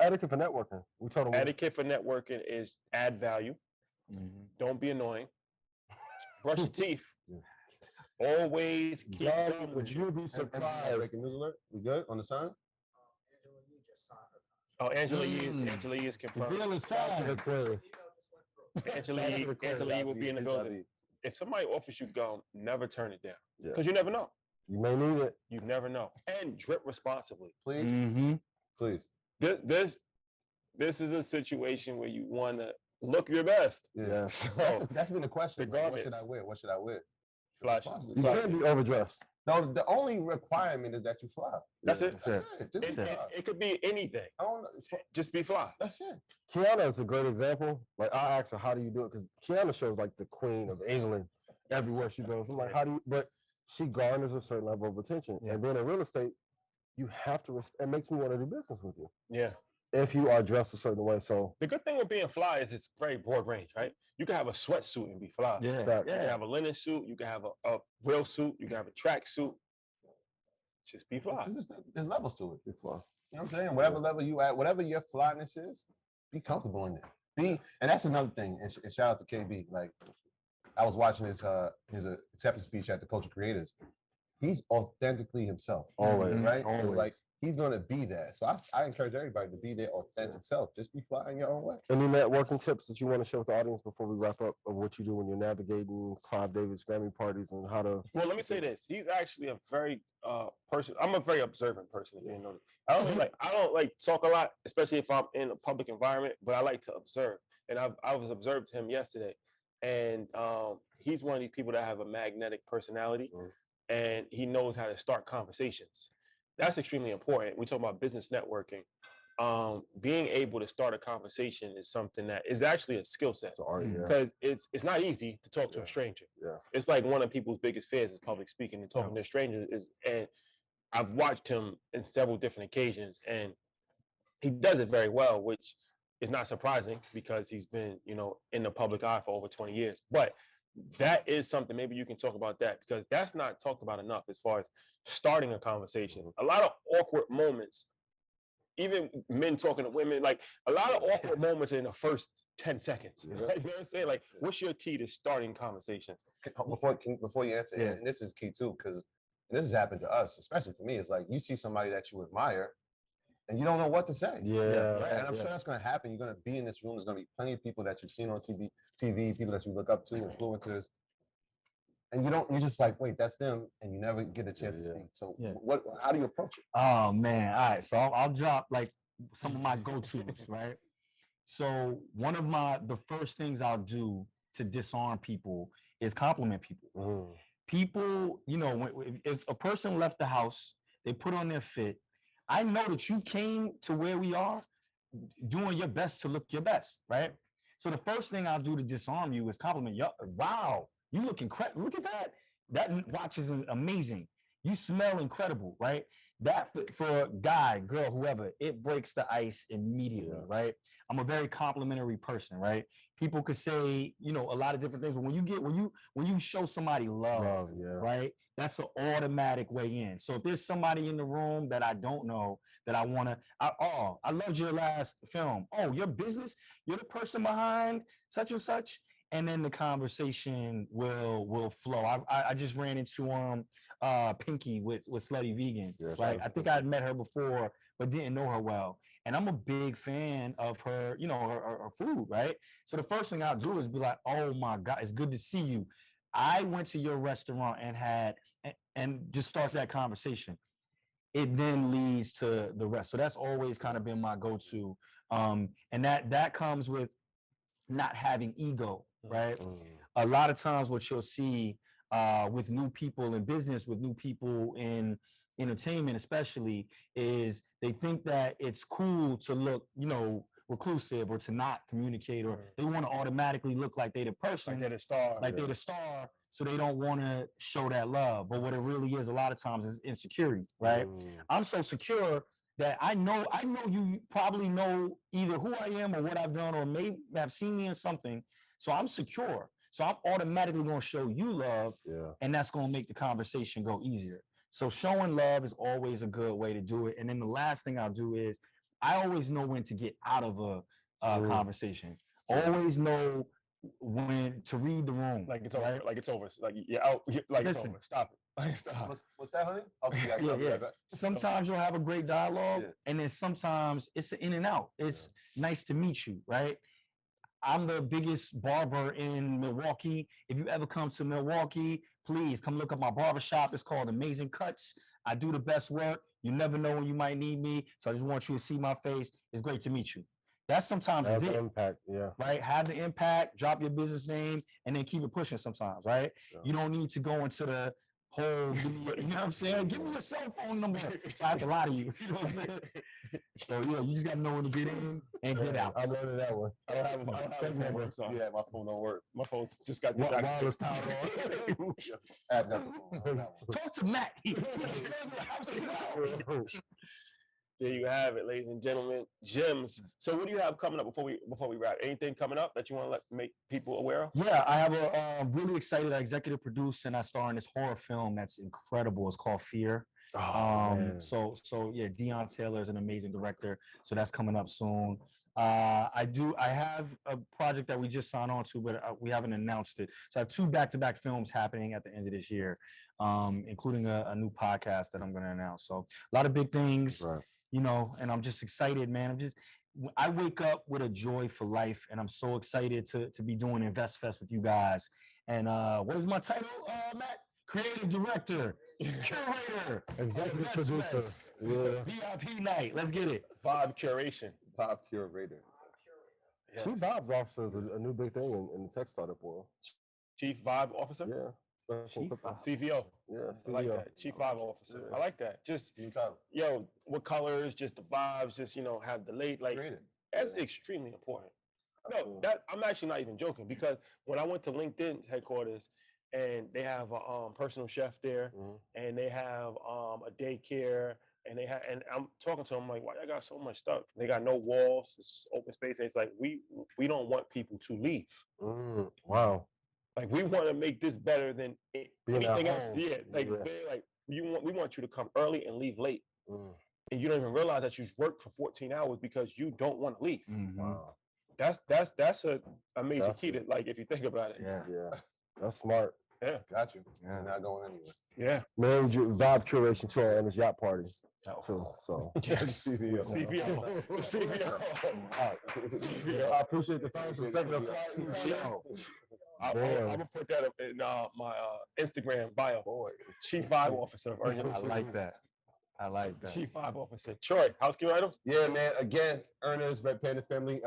D: etiquette for networking. We told them
A: etiquette for networking is add value. Don't be annoying. Brush your teeth. Always keep going.
D: Would you be surprised?
B: Breaking news alert. We good on the sign?
A: Oh, Angela Yee is confirmed. Angela Yee will be in the building. If somebody offers you gum, never turn it down. Because you never know.
D: You may need it.
A: You never know. And drip responsibly.
B: Please. Please.
A: This is a situation where you want to look your best.
B: Yeah. So, that's been the question. What should I wear? What should I wear?
A: Fly.
D: You can't be overdressed.
B: No, the only requirement is that you fly.
A: That's it.
B: It
A: could be anything. Just be fly.
B: That's it.
D: Kiana is a great example. Like I asked her, how do you do it? Because Kiana shows like the Queen of England everywhere she goes. I'm like, how do you? But she garners a certain level of attention.
C: Yeah.
D: And being in real estate, you have to, it makes me want to do business with you.
A: Yeah.
D: If you are dressed a certain way. So
A: the good thing with being fly is it's very broad range, right? You can have a sweatsuit and be fly.
C: Yeah.
D: Right.
A: You can have a linen suit. You can have a real suit. You can have a track suit. Just be fly.
B: There's levels to it.
D: Be fly.
B: You know what I'm saying? Whatever level you at, whatever your flyness is, be comfortable in it. And that's another thing. And shout out to KB. Like, I was watching his acceptance speech at the Culture Creators. He's authentically himself.
D: Always,
B: right?
D: Always.
B: So, like, he's gonna be that. So I encourage everybody to be their authentic self. Just be fly in your own way.
D: Any networking tips that you want to share with the audience before we wrap up of what you do when you're navigating Clive Davis Grammy parties and how to?
A: Well, let me say this. He's actually a very I'm a very observant person. If you didn't know that. I don't like talk a lot, especially if I'm in a public environment. But I like to observe, and I was observed him yesterday, and he's one of these people that have a magnetic personality, and he knows how to start conversations. That's extremely important. We talk about business networking. Being able to start a conversation is something that is actually a skill set, because it's not easy to talk to a stranger. It's like one of people's biggest fears is public speaking, and talking to strangers and I've watched him in several different occasions, and he does it very well, which is not surprising because he's been, in the public eye for over 20 years. But that is something, maybe you can talk about that, because that's not talked about enough as far as starting a conversation. A lot of awkward moments, even men talking to women, like a lot of awkward moments in the first 10 seconds. Right? You know what I'm saying? Like, what's your key to starting conversations?
B: Before you answer, and this is key too, because this has happened to us, especially for me. It's like you see somebody that you admire, and you don't know what to say. And I'm sure that's going to happen. You're going to be in this room. There's going to be plenty of people that you've seen on TV, people that you look up to, influencers, and you're just like, wait, that's them, and you never get a chance to speak. So how do you approach it?
C: Oh man, all right. So I'll drop like some of my go-tos, right? So one of the first things I'll do to disarm people is compliment people. People, if a person left the house, they put on their fit. I know that you came to where we are doing your best to look your best, right? So the first thing I'll do to disarm you is compliment you. Wow, you look incredible. Look at that. That watch is amazing. You smell incredible, right? That for a guy, girl, whoever, it breaks the ice immediately, right? I'm a very complimentary person, right? People could say, a lot of different things, but when you show somebody love, right? That's an automatic way in. So if there's somebody in the room that I don't know that I want to, I loved your last film. Oh, your business, you're the person behind such and such. And then the conversation will flow. I just ran into Pinky with Slutty Vegan, right? I think I'd met her before, but didn't know her well. And I'm a big fan of her, her food, right? So the first thing I'll do is be like, oh my God, it's good to see you. I went to your restaurant and just start that conversation. It then leads to the rest. So that's always kind of been my go-to. And that comes with not having ego, right? A lot of times what you'll see with new people in business, with new people in entertainment especially, is they think that it's cool to look, reclusive or to not communicate, or they want to automatically look like they're the person.
A: Like they're the star.
C: They're the star, so they don't want to show that love. But what it really is a lot of times is insecurity, right? I'm so secure that I know you probably know either who I am or what I've done, or maybe have seen me in something. So I'm secure. So I'm automatically going to show you love, and that's going to make the conversation go easier. So showing love is always a good way to do it. And then the last thing I'll do is I always know when to get out of a conversation. Always know when to read the room.
A: Like it's over. Right? Like it's over. Like you're out. Like it's over. Stop it. Like, stop.
B: What's that, honey? Okay,
C: Sometimes you'll have a great dialogue, and then sometimes it's an in and out. It's nice to meet you, right? I'm the biggest barber in Milwaukee. If you ever come to Milwaukee, please come look up my barbershop. It's called Amazing Cuts. I do the best work. You never know when you might need me. So I just want you to see my face. It's great to meet you. That's sometimes
D: have
C: it.
D: Impact,
C: right? Have the impact, drop your business name, and then keep it pushing sometimes, right? You don't need to go into the whole, you know what I'm saying? Give me your cell phone number. So I have to lie to you. You know what I'm saying? So yeah, you just gotta know when to get in and get out.
D: I learned that one.
A: I don't have a phone work, so
B: Yeah, my phone don't work.
A: my phone's just got
D: Wireless power on.
B: Add that phone.
C: Talk to Matt. He said your house is loud.
A: There you have it, ladies and gentlemen. Gems. So what do you have coming up before we wrap? Anything coming up that you want to make people aware of?
C: Yeah, I have a really excited. I executive produce and I star in this horror film that's incredible. It's called Fear. So yeah, Deion Taylor is an amazing director. So that's coming up soon. I have a project that we just signed on to, but we haven't announced it. So I have 2 back-to-back films happening at the end of this year, including a new podcast that I'm going to announce. So a lot of big things,
D: Right.
C: you know, and I'm just excited, man. I wake up with a joy for life, and I'm so excited to be doing Invest Fest with you guys. And what is my title, Matt? Creative Director, Curator,
D: Executive
C: Invest
D: producer.
C: Fest,
D: Yeah.
C: VIP night. Let's get it.
A: Vibe curation.
B: Pop Curator.
A: Yes.
D: Chief Vibes Officer is a new big thing in the tech startup world.
A: Chief Vibe Officer.
D: Yeah. Especially in crypto.
A: CVO.
D: Yeah.
A: I like
D: CEO.
A: that. Chief Vibe Officer.
D: Yeah.
A: I like that. Just
B: New title.
A: yo, what colors? Just the vibes. Just have the late like.
B: Creative.
A: That's extremely important. No,
B: Absolutely.
A: that I'm actually not even joking because when I went to LinkedIn's headquarters and they have a personal chef there
D: Mhm.
A: and they have a daycare and and I'm talking to them like, why y'all got so much stuff? They got no walls, it's open space. And it's like we don't want people to leave.
D: Wow.
A: Like we want to make this better than
D: Being at
A: anything else.
D: home.
A: Yeah, like
D: Yeah.
A: they're like we want you to come early and leave late.
D: Mm.
A: And you don't even realize that you worked for 14 hours because you don't want to leave.
D: Wow.
A: That's a major
D: That's
A: key to like if you think about it.
C: Yeah.
D: Yeah. That's smart.
A: Yeah.
B: Got you.
C: Yeah.
B: You're not going anywhere.
A: Yeah.
D: Man, Vibe Curation tour and his yacht party.
A: Oh.
D: Too. So
A: Yes.
B: CVO.
A: CVO. CVO. CVO.
D: I appreciate the thanks for taking the flight.
A: I'm gonna put that up in my Instagram bio.
B: Boy.
A: Chief Vibe Officer of Earn Your
C: I
A: Leisure.
C: like that. I like that.
A: Chief Vibe Officer. Troy, housekeeping item?
B: Yeah, man. Again, earners, Red Panda family. We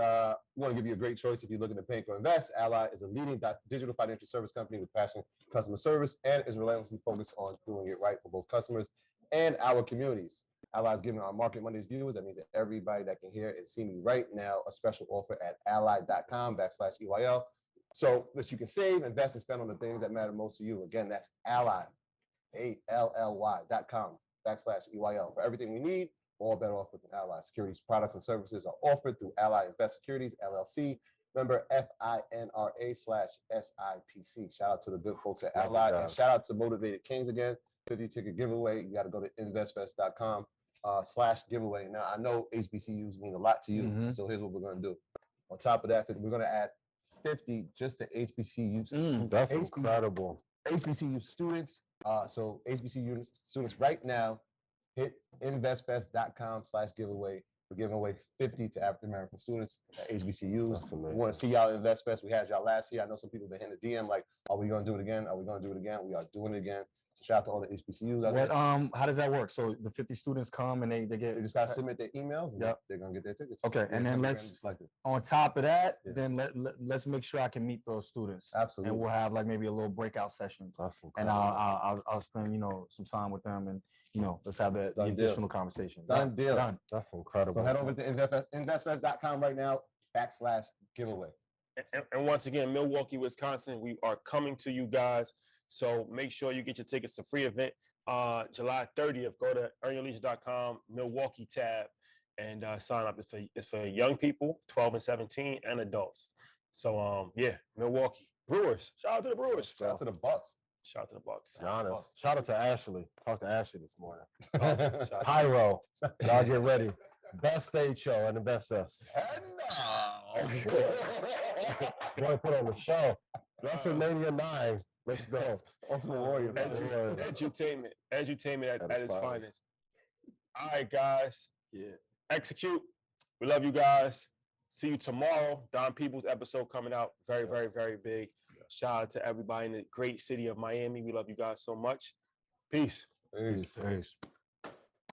B: want to give you a great choice if you're looking to bank or invest. Ally is a leading digital financial service company with passionate customer service and is relentlessly focused on doing it right for both customers and our communities. Ally is giving our Market Mondays viewers, that means that everybody that can hear and see me right now, a special offer at ally.com/EYL. So that you can save, invest, and spend on the things that matter most to you. Again, that's ally, ALLY.com/EYL. For everything we need, we're all better off with Ally. Securities products and services are offered through Ally Invest Securities, LLC, member FINRA/SIPC. Shout out to the good folks at Ally, and shout out to Motivated Kings again. 50 ticket giveaway. You got to go to investfest.com/giveaway. Now, I know HBCUs mean a lot to you, so here's what we're going to do. On top of that, we're going to add 50 just to HBCUs.
D: That's incredible.
B: HBCU students. So HBCU students right now, hit investfest.com/giveaway. We're giving away 50 to African American students at HBCUs.
D: That's amazing.
B: We want to see y'all at InvestFest. We had y'all last year. I know some people have been hitting the DM like, are we going to do it again? Are we going to do it again? We are doing it again. So shout out to all the HBCUs.
C: What, how does that work? So the 50 students come and they get.
B: They just got to submit their emails and
C: Yep.
B: they're going to get their tickets.
C: Okay, and then on top of that, then let's make sure I can meet those students.
B: Absolutely.
C: And we'll have like maybe a little breakout session.
D: That's
C: And
D: incredible.
C: I'll spend some time with them and let's have the
B: Done deal.
C: additional conversation.
B: Done deal.
C: Done.
D: That's incredible.
B: So head over to investfest.com right now, /giveaway.
A: And once again, Milwaukee, Wisconsin, we are coming to you guys. So make sure you get your tickets. It's a free event. July 30th, go to earnyourleisure.com, Milwaukee tab, and sign up. It's for young people, 12 and 17, and adults. So Milwaukee Brewers. Shout out to the Brewers.
B: Shout out to the Bucks.
A: Shout out to the Bucks.
D: Giannis. Shout out to Ashley. Talked to Ashley this morning.
A: Shout out to-
D: Pyro. Y'all get ready. Best stage show and the best fest.
B: And now.
D: Want to put on the show. WrestleMania 9. Let's go.
B: Ultimate Warrior.
A: Edutainment at its
D: finest.
A: finest. All right, guys.
C: Yeah.
A: Execute. We love you guys. See you tomorrow. Don Peoples episode coming out. Very, very, very big. Shout out to everybody in the great city of Miami. We love you guys so much. Peace.
B: Peace.
C: Peace.